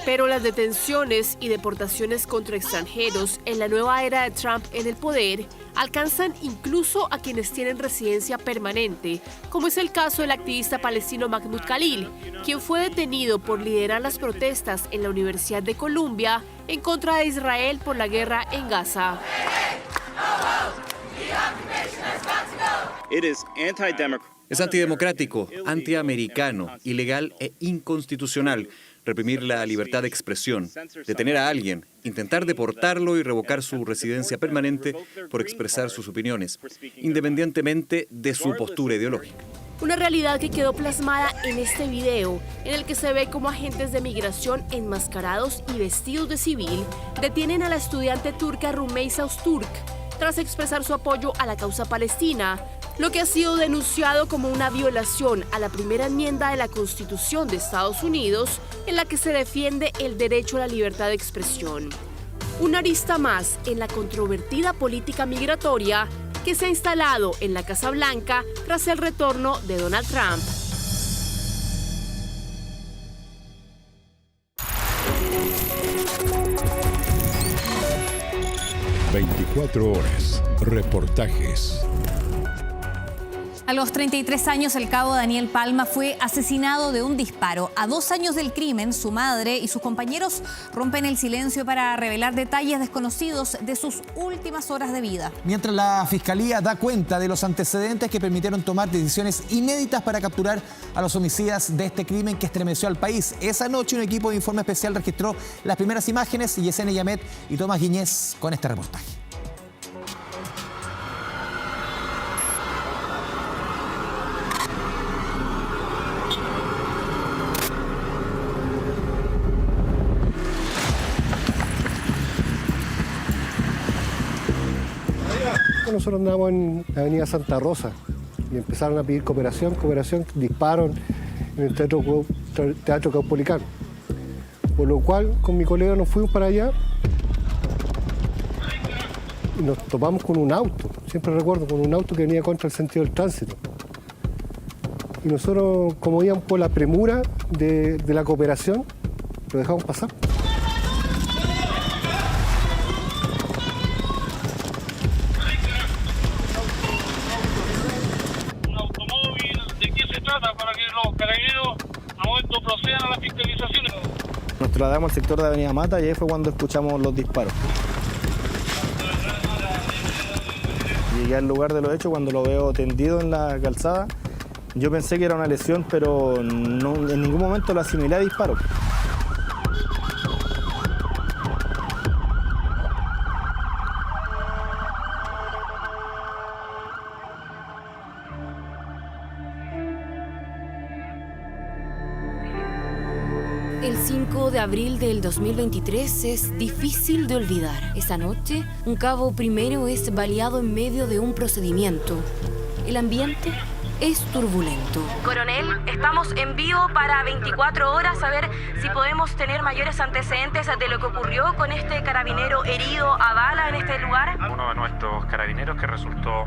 Pero las detenciones y deportaciones contra extranjeros en la nueva era de Trump en el poder alcanzan incluso a quienes tienen residencia permanente, como es el caso del activista palestino Mahmoud Khalil, quien fue detenido por liderar las protestas en la Universidad de Columbia en contra de Israel por la guerra en Gaza. Es antidemocrático, antiamericano, ilegal e inconstitucional reprimir la libertad de expresión, detener a alguien, intentar deportarlo y revocar su residencia permanente por expresar sus opiniones, independientemente de su postura ideológica. Una realidad que quedó plasmada en este video, en el que se ve como agentes de migración enmascarados y vestidos de civil detienen a la estudiante turca Rumeysa Öztürk tras expresar su apoyo a la causa palestina, lo que ha sido denunciado como una violación a la primera enmienda de la Constitución de Estados Unidos, en la que se defiende el derecho a la libertad de expresión. Una arista más en la controvertida política migratoria que se ha instalado en la Casa Blanca tras el retorno de Donald Trump. ...24 horas, reportajes. A los 33 años, el cabo Daniel Palma fue asesinado de un disparo. A 2 años del crimen, su madre y sus compañeros rompen el silencio para revelar detalles desconocidos de sus últimas horas de vida. Mientras la Fiscalía da cuenta de los antecedentes que permitieron tomar decisiones inéditas para capturar a los homicidas de este crimen que estremeció al país. Esa noche un equipo de informe especial registró las primeras imágenes. Yesenia Yamet y Tomás Guiñez con este reportaje. Nosotros andamos en la avenida Santa Rosa y empezaron a pedir cooperación, disparon en el Teatro Caupolicán. Por lo cual, con mi colega nos fuimos para allá y nos topamos con un auto, siempre recuerdo, con un auto que venía contra el sentido del tránsito. Y nosotros, como íbamos por la premura de la cooperación, lo dejamos pasar. Nos trasladamos al sector de Avenida Mata y ahí fue cuando escuchamos los disparos. Llegué al lugar de los hechos cuando lo veo tendido en la calzada Yo pensé que era una lesión, pero no, en ningún momento lo asimilé a disparo. El 5 de abril del 2023 es difícil de olvidar. Esa noche, un cabo primero es baleado en medio de un procedimiento. El ambiente es turbulento. Coronel, estamos en vivo para 24 horas a ver si podemos tener mayores antecedentes de lo que ocurrió con este carabinero herido a bala en este lugar. Uno de nuestros carabineros que resultó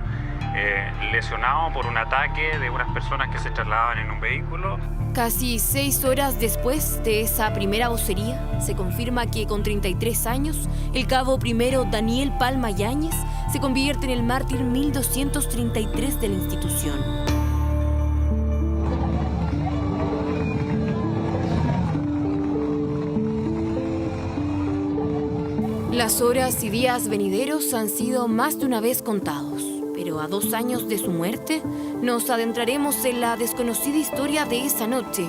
lesionado por un ataque de unas personas que se trasladaban en un vehículo. Casi 6 horas después de esa primera vocería, se confirma que con 33 años, el cabo primero Daniel Palma Yáñez se convierte en el mártir 1233 de la institución. Las horas y días venideros han sido más de una vez contados. Pero a 2 años de su muerte, nos adentraremos en la desconocida historia de esa noche,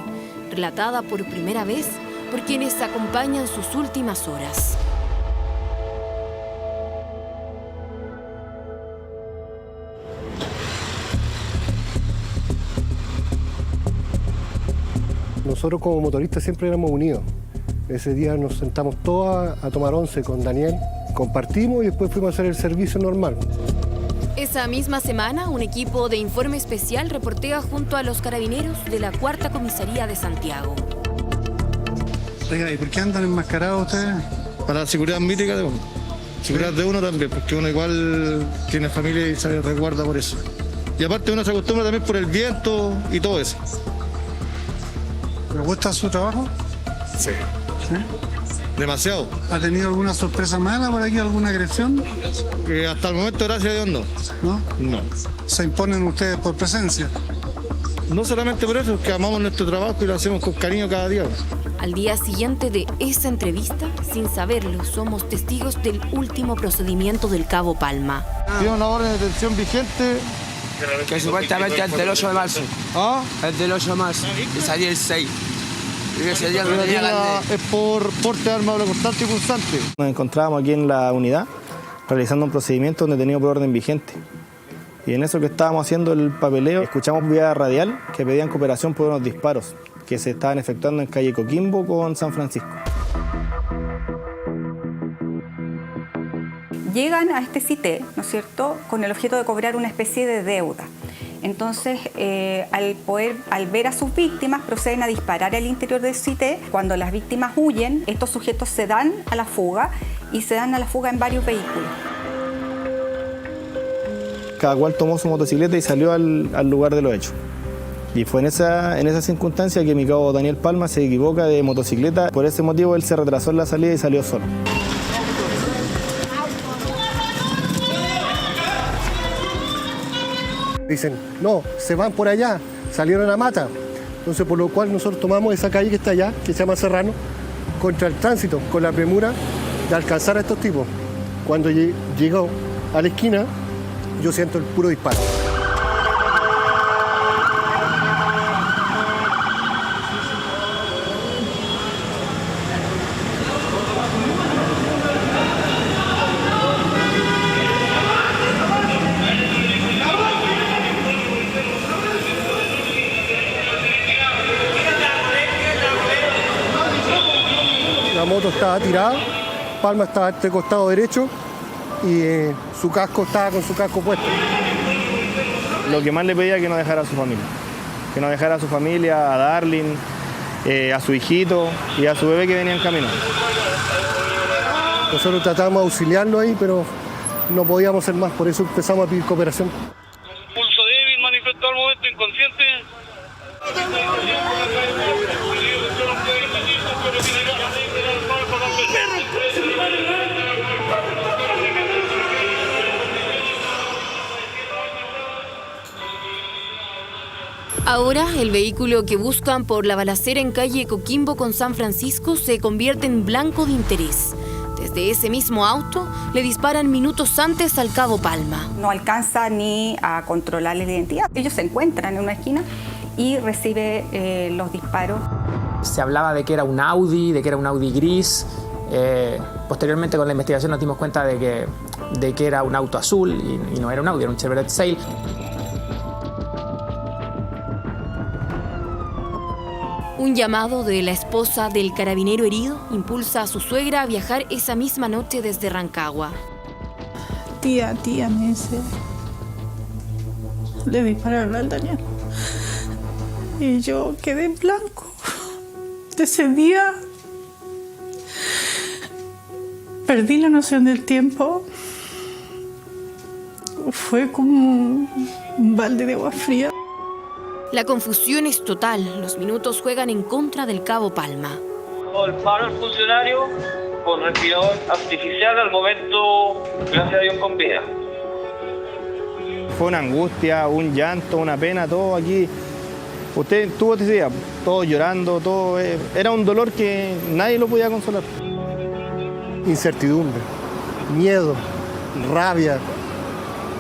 relatada por primera vez por quienes acompañan sus últimas horas. Nosotros como motoristas siempre éramos unidos. Ese día nos sentamos todos a tomar once con Daniel, compartimos y después fuimos a hacer el servicio normal. Esa misma semana, un equipo de informe especial reportea junto a los carabineros de la 4ª Comisaría de Santiago. Oiga, ¿y por qué andan enmascarados ustedes? Para la seguridad mítica de uno. Seguridad de uno también, porque uno igual tiene familia y se resguarda por eso. Y aparte uno se acostumbra también por el viento y todo eso. ¿Le gusta su trabajo? Sí. ¿Sí? Demasiado. ¿Ha tenido alguna sorpresa mala por aquí, alguna agresión? Hasta el momento, gracias a Dios, no. ¿No? No. ¿Se imponen ustedes por presencia? No solamente por eso, es que amamos nuestro trabajo y lo hacemos con cariño cada día. Al día siguiente de esa entrevista, sin saberlo, somos testigos del último procedimiento del cabo Palma. Tiene una orden de detención vigente. Que supuestamente es del 8 de marzo. ¿Ah? Es del 8 de marzo. Y salí el 6. Y ese día no tenía es por porte de arma constante y punzante. Nos encontrábamos aquí en la unidad realizando un procedimiento donde teníamos por orden vigente. Y en eso que estábamos haciendo el papeleo, escuchamos vía radial que pedían cooperación por unos disparos que se estaban efectuando en calle Coquimbo con San Francisco. Llegan a este CITE, ¿no es cierto?, con el objeto de cobrar una especie de deuda. Entonces, al ver a sus víctimas, proceden a disparar al interior del CITE. Cuando las víctimas huyen, estos sujetos se dan a la fuga y se dan a la fuga en varios vehículos. Cada cual tomó su motocicleta y salió al lugar de los hechos. Y fue en esa circunstancia que mi cabo Daniel Palma se equivoca de motocicleta. Por ese motivo él se retrasó en la salida y salió solo. Dicen, no, se van por allá, salieron a Mata. Entonces, por lo cual nosotros tomamos esa calle que está allá, que se llama Serrano, contra el tránsito, con la premura de alcanzar a estos tipos. Cuando llegó a la esquina, yo siento el puro disparo. La moto estaba tirada, Palma estaba a este costado derecho y su casco estaba con su casco puesto. Lo que más le pedía es que no dejara a su familia. Que no dejara a su familia, a Darling, a su hijito y a su bebé que venía en camino. Nosotros tratamos de auxiliarlo ahí, pero no podíamos hacer más, por eso empezamos a pedir cooperación. Pulso débil, manifestó al momento inconsciente. Ahora, el vehículo que buscan por la balacera en calle Coquimbo con San Francisco se convierte en blanco de interés. Desde ese mismo auto, le disparan minutos antes al cabo Palma. No alcanza ni a controlarles la identidad. Ellos se encuentran en una esquina y recibe los disparos. Se hablaba de que era un Audi, gris. Posteriormente con la investigación nos dimos cuenta de que era un auto azul y no era un Audi, era un Chevrolet Sail. Un llamado de la esposa del carabinero herido impulsa a su suegra a viajar esa misma noche desde Rancagua. Tía, me dice, le dispararon al Daniel. Y yo quedé en blanco. De ese día perdí la noción del tiempo. Fue como un balde de agua fría. La confusión es total. Los minutos juegan en contra del cabo Palma. El paro al funcionario con respirador artificial al momento, gracias a Dios, con vida. Fue una angustia, un llanto, una pena, todo aquí. Usted tuvo ese día, todo llorando, todo. Era un dolor que nadie lo podía consolar. Incertidumbre, miedo, rabia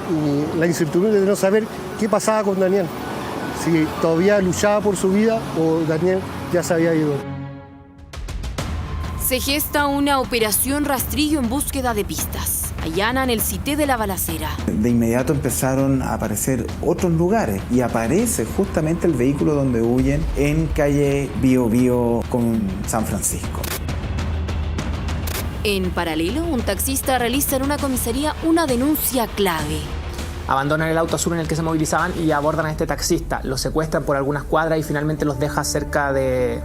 y la incertidumbre de no saber qué pasaba con Daniel. Si todavía luchaba por su vida o Daniel ya se había ido. Se gesta una operación rastrillo en búsqueda de pistas. Allanan el sitio de la balacera. De inmediato empezaron a aparecer otros lugares y aparece justamente el vehículo donde huyen en calle Bío Bío con San Francisco. En paralelo, un taxista realiza en una comisaría una denuncia clave. Abandonan el auto azul en el que se movilizaban y abordan a este taxista. Lo secuestran por algunas cuadras y finalmente los deja cerca de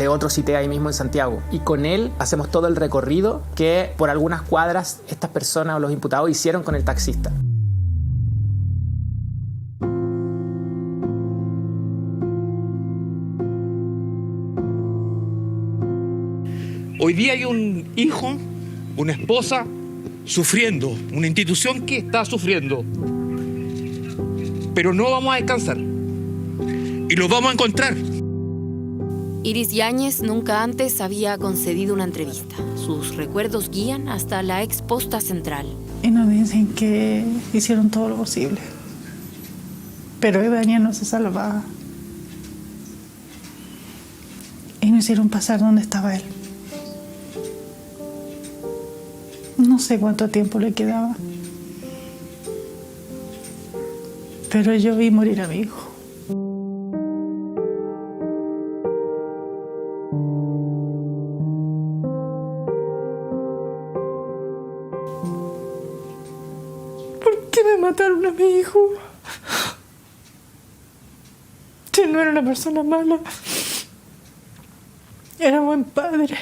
otro sitio ahí mismo en Santiago. Y con él hacemos todo el recorrido que por algunas cuadras estas personas o los imputados hicieron con el taxista. Hoy día hay un hijo, una esposa sufriendo, una institución que está sufriendo. Pero no vamos a descansar. Y lo vamos a encontrar. Iris Yáñez nunca antes había concedido una entrevista. Sus recuerdos guían hasta la ex posta central. Y nos dicen que hicieron todo lo posible. Pero Daniel no se salvaba. Y nos hicieron pasar donde estaba él. No sé cuánto tiempo le quedaba. Pero yo vi morir a mi hijo. ¿Por qué me mataron a mi hijo? Si no era una persona mala. Era buen padre,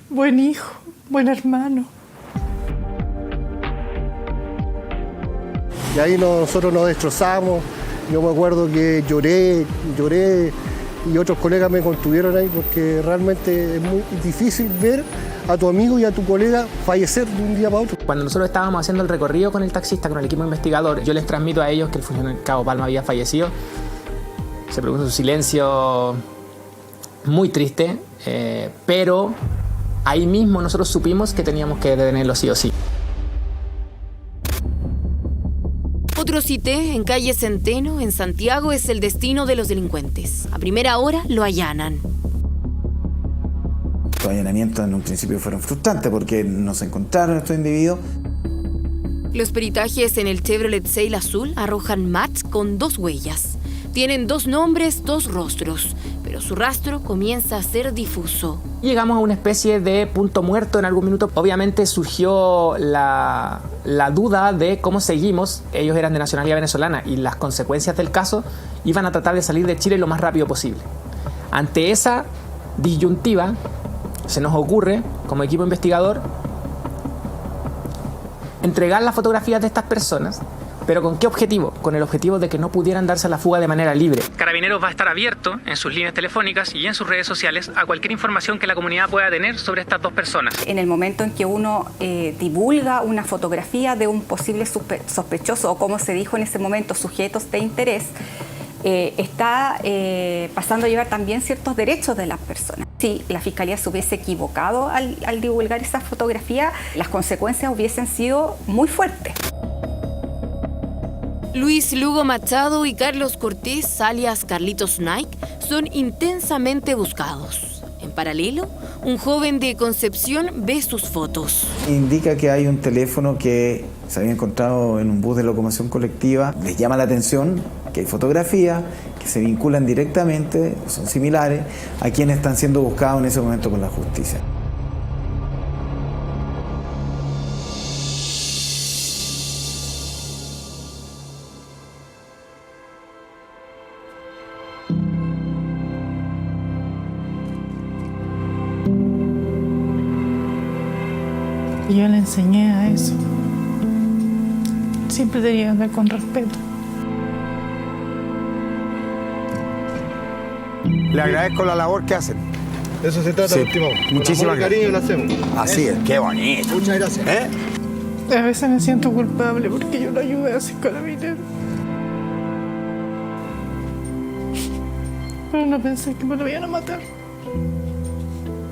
buen hijo, buen hermano. Y ahí nosotros nos destrozamos. Yo me acuerdo que lloré y otros colegas me contuvieron ahí porque realmente es muy difícil ver a tu amigo y a tu colega fallecer de un día para otro. Cuando nosotros estábamos haciendo el recorrido con el taxista, con el equipo investigador, yo les transmito a ellos que el funcionario cabo Palma había fallecido. Se produjo un silencio muy triste, pero ahí mismo nosotros supimos que teníamos que detenerlo sí o sí. Otro sitio en calle Centeno, en Santiago, es el destino de los delincuentes. A primera hora lo allanan. Los allanamientos en un principio fueron frustrantes porque no se encontraron estos individuos. Los peritajes en el Chevrolet Sail azul arrojan match con 2 huellas. Tienen 2 nombres, 2 rostros, pero su rastro comienza a ser difuso. Llegamos a una especie de punto muerto en algún minuto. Obviamente surgió la duda de cómo seguimos. Ellos eran de nacionalidad venezolana y las consecuencias del caso iban a tratar de salir de Chile lo más rápido posible. Ante esa disyuntiva, se nos ocurre, como equipo investigador, entregar las fotografías de estas personas. ¿Pero con qué objetivo? Con el objetivo de que no pudieran darse a la fuga de manera libre. Carabineros va a estar abierto en sus líneas telefónicas y en sus redes sociales a cualquier información que la comunidad pueda tener sobre estas 2 personas. En el momento en que uno divulga una fotografía de un posible sospechoso o, como se dijo en ese momento, sujetos de interés, está pasando a llevar también ciertos derechos de las personas. Si la Fiscalía se hubiese equivocado al divulgar esa fotografía, las consecuencias hubiesen sido muy fuertes. Luis Lugo Machado y Carlos Cortés, alias Carlitos Nike, son intensamente buscados. En paralelo, un joven de Concepción ve sus fotos. Indica que hay un teléfono que se había encontrado en un bus de locomoción colectiva. Les llama la atención que hay fotografías que se vinculan directamente, son similares, a quienes están siendo buscados en ese momento por la justicia. Yo le enseñé a eso. Siempre tenía que andar con respeto. Le agradezco la labor que hacen. De eso se trata, estimado. Muchísimas gracias. Cariño lo hacemos. Así es, qué bonito. Muchas gracias. A veces me siento culpable porque yo lo ayudé a ser carabinero. Pero no pensé que me lo iban a matar.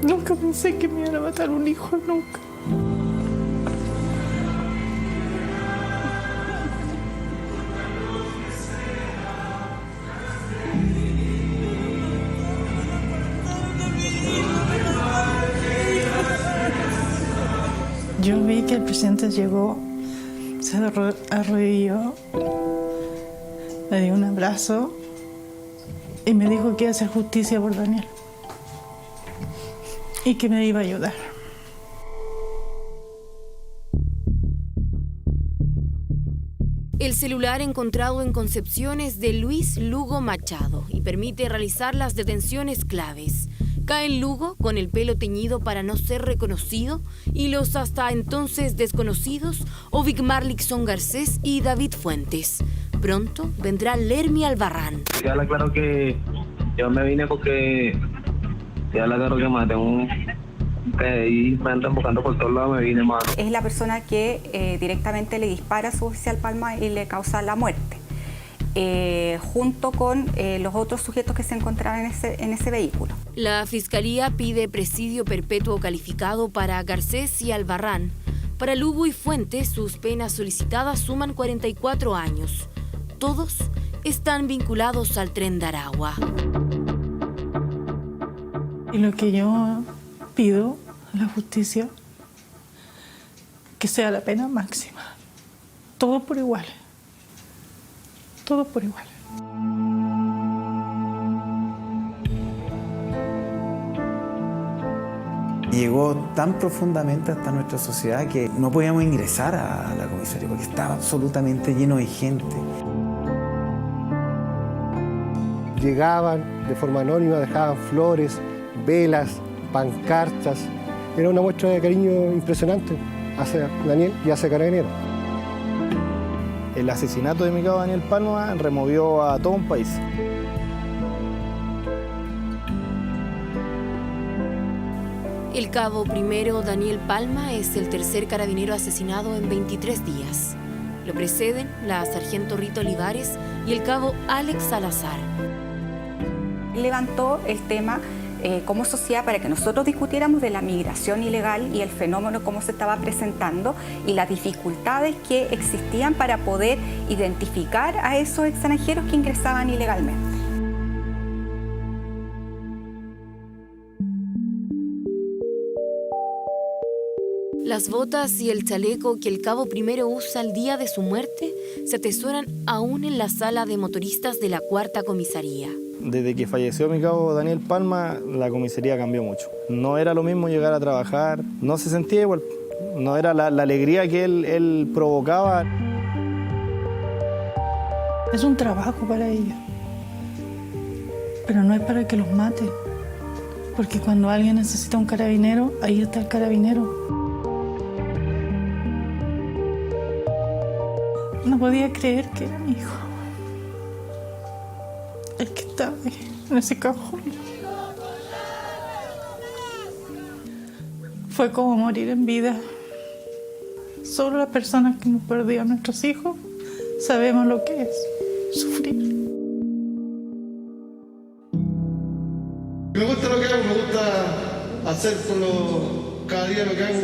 Nunca pensé que me iban a matar un hijo, nunca. Yo vi que el presidente llegó, se arrodilló, me dio un abrazo y me dijo que iba a hacer justicia por Daniel y que me iba a ayudar. El celular encontrado en Concepción es de Luis Lugo Machado y permite realizar las detenciones claves. Cae en Lugo con el pelo teñido para no ser reconocido y los hasta entonces desconocidos Ovic Marlixson Garcés y David Fuentes. Pronto vendrá Lermy Albarrán. Queda claro que yo me vine porque queda claro que maté y me andan buscando por todos lados, me vine mano. Es la persona que directamente le dispara a su oficial Palma y le causa la muerte. Junto con los otros sujetos que se encontraban en ese vehículo. La Fiscalía pide presidio perpetuo calificado para Garcés y Albarrán. Para Lugo y Fuentes, sus penas solicitadas suman 44 años. Todos están vinculados al Tren de Aragua. Y lo que yo pido a la justicia, que sea la pena máxima. Todo por igual. Todo por igual. Llegó tan profundamente hasta nuestra sociedad que no podíamos ingresar a la comisaría porque estaba absolutamente lleno de gente. Llegaban de forma anónima, dejaban flores, velas, pancartas. Era una muestra de cariño impresionante hacia Daniel y hacia Carabineros. El asesinato de mi cabo Daniel Palma removió a todo un país. El cabo primero Daniel Palma es el tercer carabinero asesinado en 23 días. Lo preceden la sargento Rita Olivares y el cabo Alex Salazar. Levantó el tema como sociedad para que nosotros discutiéramos de la migración ilegal y el fenómeno cómo se estaba presentando y las dificultades que existían para poder identificar a esos extranjeros que ingresaban ilegalmente. Las botas y el chaleco que el cabo primero usa el día de su muerte se atesoran aún en la sala de motoristas de la 4ª comisaría. Desde que falleció mi cabo Daniel Palma, la comisaría cambió mucho. No era lo mismo llegar a trabajar, no se sentía igual, no era la alegría que él provocaba. Es un trabajo para ellos, pero no es para que los maten, porque cuando alguien necesita un carabinero, ahí está el carabinero. No podía creer que era mi hijo el que estaba en ese cajón. Fue como morir en vida. Solo las personas que hemos perdido a nuestros hijos sabemos lo que es sufrir. Me gusta lo que hago, me gusta hacer cada día lo que hago.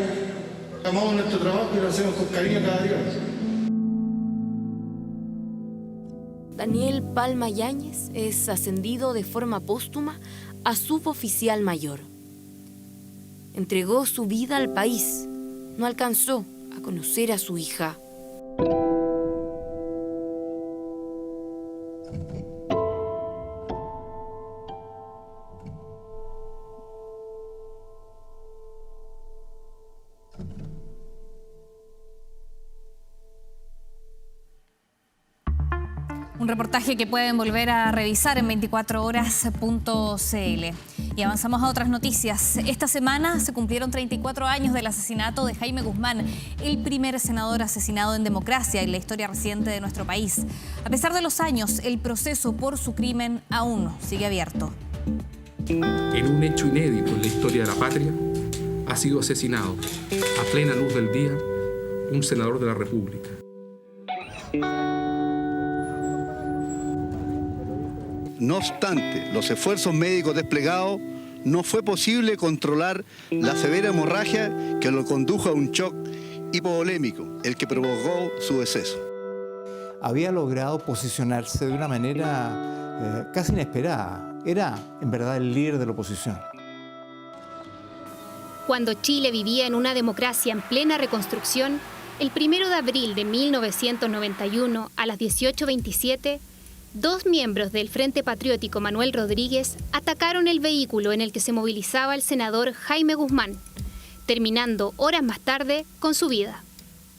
Amamos nuestro trabajo y lo hacemos con cariño cada día. Daniel Palma Yáñez es ascendido de forma póstuma a suboficial mayor. Entregó su vida al país. No alcanzó a conocer a su hija. Un reportaje que pueden volver a revisar en 24horas.cl. Y avanzamos a otras noticias. Esta semana se cumplieron 34 años del asesinato de Jaime Guzmán, el primer senador asesinado en democracia en la historia reciente de nuestro país. A pesar de los años, el proceso por su crimen aún sigue abierto. En un hecho inédito en la historia de la patria, ha sido asesinado a plena luz del día un senador de la República. No obstante, los esfuerzos médicos desplegados, no fue posible controlar la severa hemorragia que lo condujo a un shock hipovolémico, el que provocó su deceso. Había logrado posicionarse de una manera casi inesperada. Era, en verdad, el líder de la oposición. Cuando Chile vivía en una democracia en plena reconstrucción, el 1 de abril de 1991, a las 18:27, 2 miembros del Frente Patriótico Manuel Rodríguez atacaron el vehículo en el que se movilizaba el senador Jaime Guzmán, terminando horas más tarde con su vida.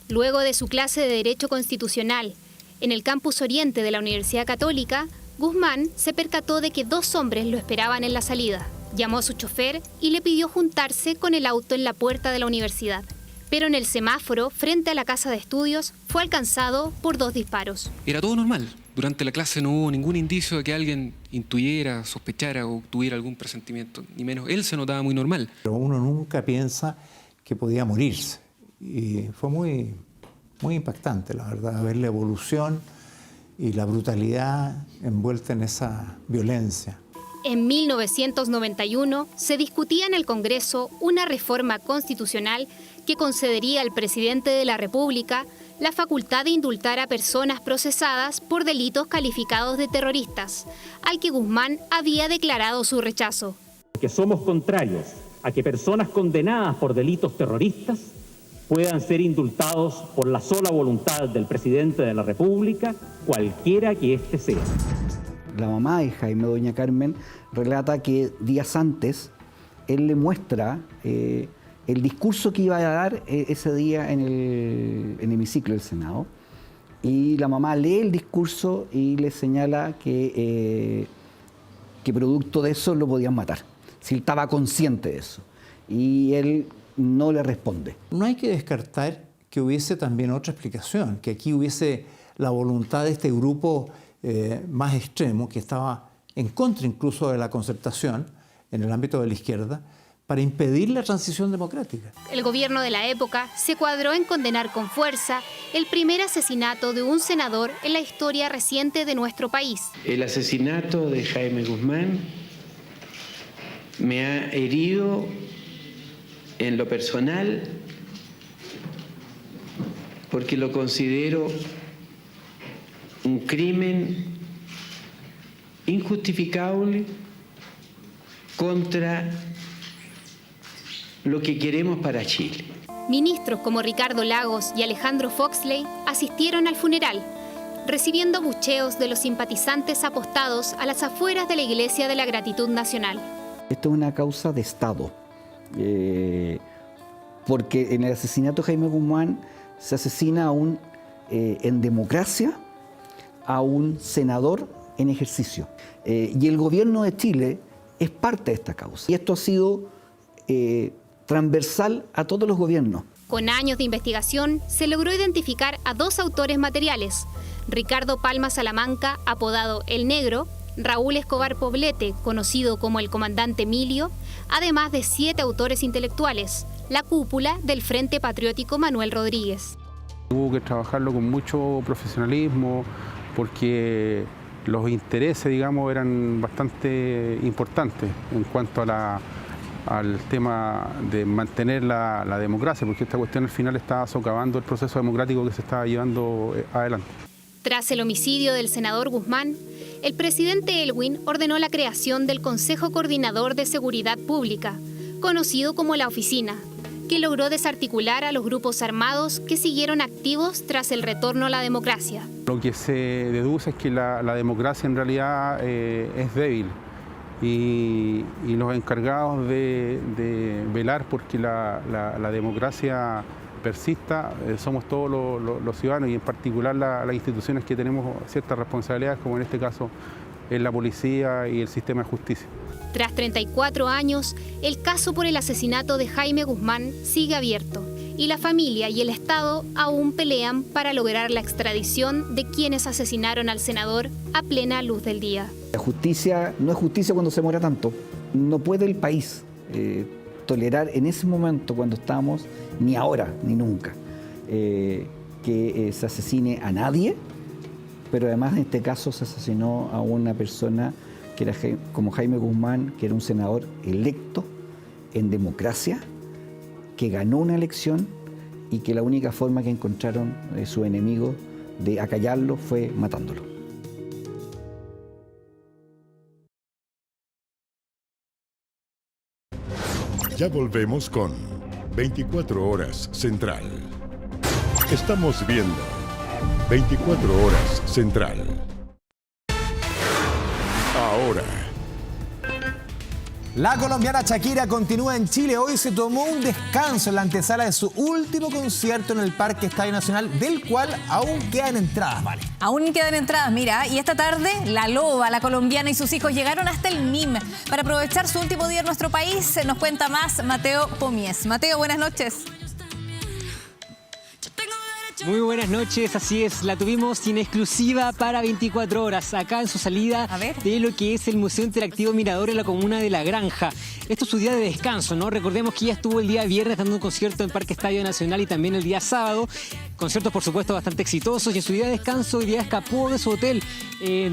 Luego de su clase de Derecho Constitucional en el campus Oriente de la Universidad Católica, Guzmán se percató de que 2 hombres lo esperaban en la salida. Llamó a su chofer y le pidió juntarse con el auto en la puerta de la universidad. Pero en el semáforo, frente a la casa de estudios, fue alcanzado por 2 disparos. Era todo normal. Durante la clase no hubo ningún indicio de que alguien intuyera, sospechara o tuviera algún presentimiento. Ni menos él se notaba muy normal. Pero uno nunca piensa que podía morirse. Y fue muy impactante, la verdad, ver la evolución y la brutalidad envuelta en esa violencia. En 1991 se discutía en el Congreso una reforma constitucional que concedería al presidente de la República la facultad de indultar a personas procesadas por delitos calificados de terroristas, al que Guzmán había declarado su rechazo. Que somos contrarios a que personas condenadas por delitos terroristas puedan ser indultados por la sola voluntad del presidente de la República, cualquiera que éste sea. La mamá de Jaime, doña Carmen, relata que días antes él le muestra el discurso que iba a dar ese día en el hemiciclo del Senado, y la mamá lee el discurso y le señala que producto de eso lo podían matar, si él estaba consciente de eso, y él no le responde. No hay que descartar que hubiese también otra explicación, que aquí hubiese la voluntad de este grupo más extremo, que estaba en contra incluso de la concertación en el ámbito de la izquierda, para impedir la transición democrática. El gobierno de la época se cuadró en condenar con fuerza el primer asesinato de un senador en la historia reciente de nuestro país. El asesinato de Jaime Guzmán me ha herido en lo personal porque lo considero un crimen injustificable contra lo que queremos para Chile. Ministros como Ricardo Lagos y Alejandro Foxley asistieron al funeral, recibiendo abucheos de los simpatizantes apostados a las afueras de la Iglesia de la Gratitud Nacional. Esto es una causa de Estado, porque en el asesinato de Jaime Guzmán se asesina en democracia a un senador en ejercicio. Y el gobierno de Chile es parte de esta causa. Y esto ha sido transversal a todos los gobiernos. Con años de investigación, se logró identificar a 2 autores materiales: Ricardo Palma Salamanca, apodado El Negro, Raúl Escobar Poblete, conocido como el comandante Emilio, además de 7 autores intelectuales, la cúpula del Frente Patriótico Manuel Rodríguez. Hubo que trabajarlo con mucho profesionalismo porque los intereses, digamos, eran bastante importantes en cuanto al tema de mantener la democracia, porque esta cuestión al final estaba socavando el proceso democrático que se estaba llevando adelante. Tras el homicidio del senador Guzmán, el presidente Elwin ordenó la creación del Consejo Coordinador de Seguridad Pública, conocido como la Oficina, que logró desarticular a los grupos armados que siguieron activos tras el retorno a la democracia. Lo que se deduce es que la democracia en realidad es débil y los encargados de velar porque la democracia persista somos todos los ciudadanos y en particular las instituciones que tenemos ciertas responsabilidades, como en este caso es la policía y el sistema de justicia. Tras 34 años, el caso por el asesinato de Jaime Guzmán sigue abierto y la familia y el Estado aún pelean para lograr la extradición de quienes asesinaron al senador a plena luz del día. La justicia no es justicia cuando se muera tanto. No puede el país tolerar en ese momento cuando estamos, ni ahora ni nunca, que se asesine a nadie, pero además en este caso se asesinó a una persona que era como Jaime Guzmán, que era un senador electo en democracia, que ganó una elección y que la única forma que encontraron su enemigo de acallarlo fue matándolo. Ya volvemos con 24 Horas Central. Estamos viendo 24 Horas Central. Ahora. La colombiana Shakira continúa en Chile. Hoy se tomó un descanso en la antesala de su último concierto en el Parque Estadio Nacional, del cual aún quedan entradas, ¿vale? Aún quedan entradas, mira. Y esta tarde, la Loba, la colombiana y sus hijos llegaron hasta el MIM para aprovechar su último día en nuestro país. Nos cuenta más Mateo Pomies. Mateo, buenas noches. Muy buenas noches, así es, la tuvimos en exclusiva para 24 horas, acá en su salida de lo que es el Museo Interactivo Mirador en la comuna de La Granja. Esto es su día de descanso, ¿no? Recordemos que ella estuvo el día viernes dando un concierto en Parque Estadio Nacional y también el día sábado. Conciertos, por supuesto, bastante exitosos, y en su día de descanso hoy día escapó de su hotel,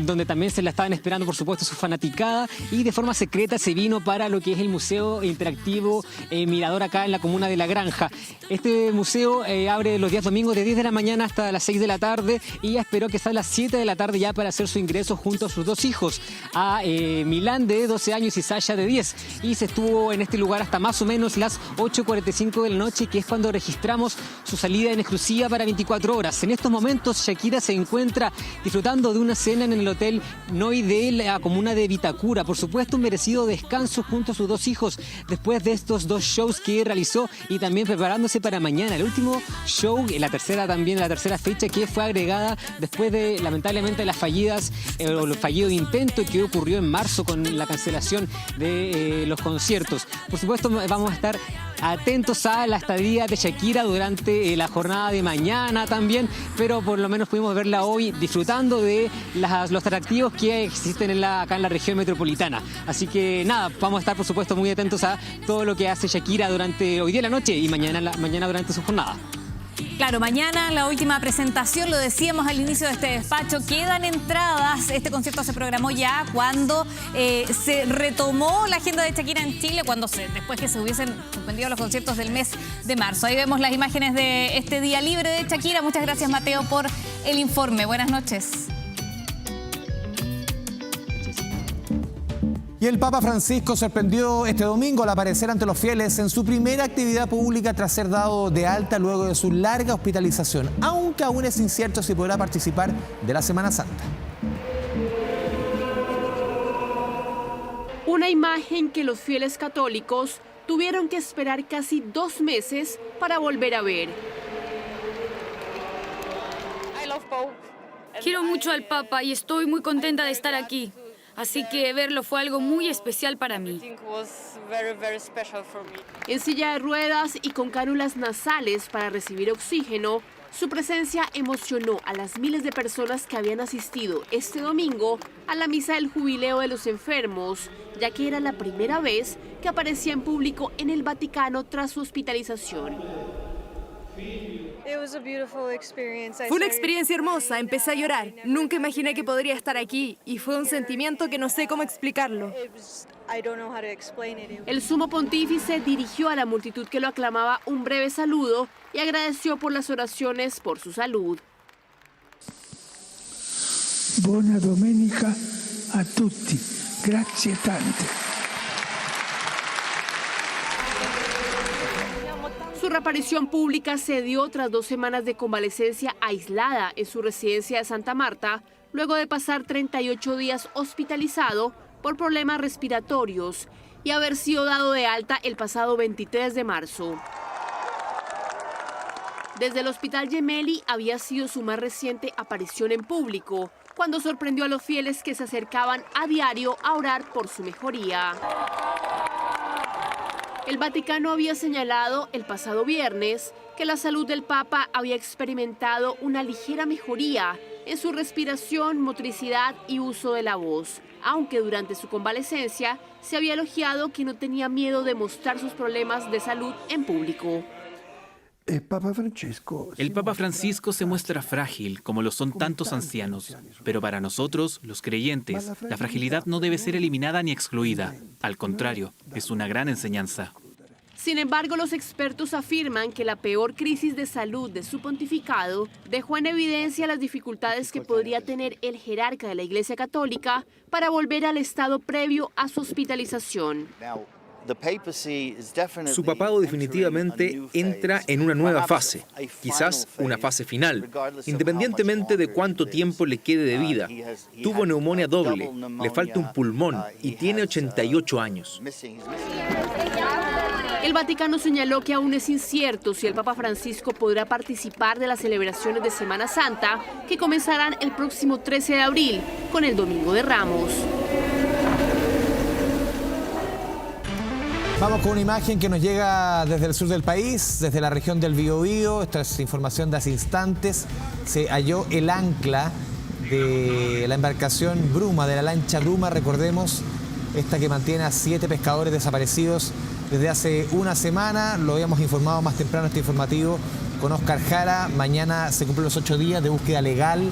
donde también se la estaban esperando, por supuesto, su fanaticada, y de forma secreta se vino para lo que es el Museo Interactivo Mirador acá en la comuna de La Granja. Este museo abre los días domingos de 10 de la mañana hasta las 6 de la tarde, y ella esperó que sea a las 7 de la tarde ya para hacer su ingreso junto a sus dos hijos, a Milán de 12 años y Sasha de 10, y se estuvo en este lugar hasta más o menos las 8:45 de la noche, que es cuando registramos su salida en exclusiva para 24 horas. En estos momentos Shakira se encuentra disfrutando de una cena en el Hotel Noi de la comuna de Vitacura. Por supuesto, un merecido descanso junto a sus dos hijos después de estos dos shows que realizó, y también preparándose para mañana, el último show, la tercera fecha que fue agregada después de, lamentablemente, las fallidas o el fallido intento que ocurrió en marzo con la cancelación de los conciertos. Por supuesto, vamos a estar atentos a la estadía de Shakira durante la jornada de mañana también, pero por lo menos pudimos verla hoy disfrutando de los atractivos que existen acá en la región metropolitana. Así que nada, vamos a estar por supuesto muy atentos a todo lo que hace Shakira durante hoy día la noche y mañana durante su jornada. Claro, mañana la última presentación, lo decíamos al inicio de este despacho, quedan entradas. Este concierto se programó ya cuando se retomó la agenda de Shakira en Chile, después que se hubiesen suspendido los conciertos del mes de marzo. Ahí vemos las imágenes de este día libre de Shakira. Muchas gracias, Mateo, por el informe. Buenas noches. Y el Papa Francisco sorprendió este domingo al aparecer ante los fieles en su primera actividad pública tras ser dado de alta luego de su larga hospitalización, aunque aún es incierto si podrá participar de la Semana Santa. Una imagen que los fieles católicos tuvieron que esperar casi 2 meses para volver a ver. Quiero mucho al Papa y estoy muy contenta de estar aquí. Así que verlo fue algo muy especial para mí. En silla de ruedas y con cánulas nasales para recibir oxígeno, su presencia emocionó a las miles de personas que habían asistido este domingo a la misa del jubileo de los enfermos, ya que era la primera vez que aparecía en público en el Vaticano tras su hospitalización. Fue una experiencia hermosa, empecé a llorar. Nunca imaginé que podría estar aquí y fue un sentimiento que no sé cómo explicarlo. El sumo pontífice dirigió a la multitud que lo aclamaba un breve saludo y agradeció por las oraciones por su salud. Buona domenica a tutti. Grazie tante. Su reaparición pública se dio tras 2 semanas de convalecencia aislada en su residencia de Santa Marta, luego de pasar 38 días hospitalizado por problemas respiratorios y haber sido dado de alta el pasado 23 de marzo. Desde el Hospital Gemelli había sido su más reciente aparición en público, cuando sorprendió a los fieles que se acercaban a diario a orar por su mejoría. El Vaticano había señalado el pasado viernes que la salud del Papa había experimentado una ligera mejoría en su respiración, motricidad y uso de la voz, aunque durante su convalecencia se había elogiado que no tenía miedo de mostrar sus problemas de salud en público. El Papa Francisco se muestra frágil, como lo son tantos ancianos. Pero para nosotros, los creyentes, la fragilidad no debe ser eliminada ni excluida. Al contrario, es una gran enseñanza. Sin embargo, los expertos afirman que la peor crisis de salud de su pontificado dejó en evidencia las dificultades que podría tener el jerarca de la Iglesia Católica para volver al estado previo a su hospitalización. Su papado definitivamente entra en una nueva fase, quizás una fase final, independientemente de cuánto tiempo le quede de vida. Tuvo neumonía doble, le falta un pulmón y tiene 88 años. El Vaticano señaló que aún es incierto si el Papa Francisco podrá participar de las celebraciones de Semana Santa, que comenzarán el próximo 13 de abril, con el Domingo de Ramos. Vamos con una imagen que nos llega desde el sur del país, desde la región del Biobío. Esta es información de hace instantes. Se halló el ancla de la embarcación Bruma, de la lancha Bruma, recordemos, esta que mantiene a 7 pescadores desaparecidos desde hace una semana. Lo habíamos informado más temprano, este informativo, con Oscar Jara. Mañana se cumplen los 8 días de búsqueda legal.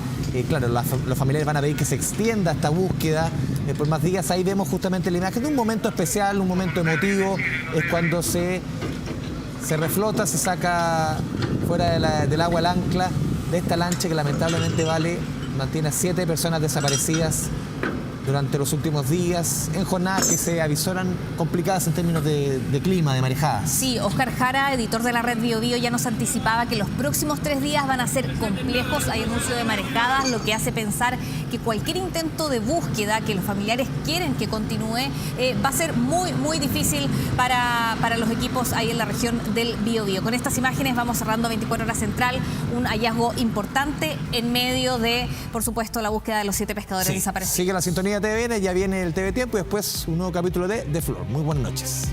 Claro, los familiares van a pedir que se extienda esta búsqueda por más días. Ahí vemos justamente la imagen de un momento especial, un momento emotivo. Es cuando se reflota, se saca fuera del agua el ancla de esta lancha que lamentablemente mantiene a 7 personas desaparecidas durante los últimos días, en jornadas que se avisoran complicadas en términos de clima, de marejadas. Sí, Oscar Jara, editor de la red Biobío, ya nos anticipaba que los próximos 3 días van a ser complejos. Hay anuncio de marejadas, lo que hace pensar que cualquier intento de búsqueda que los familiares quieren que continúe va a ser muy, muy difícil para los equipos ahí en la región del Biobío. Con estas imágenes vamos cerrando 24 Horas Central, un hallazgo importante en medio de, por supuesto, la búsqueda de los 7 pescadores desaparecidos. Sigue la sintonía TVN, ya viene el TV Tiempo y después un nuevo capítulo de Flor. Muy buenas noches.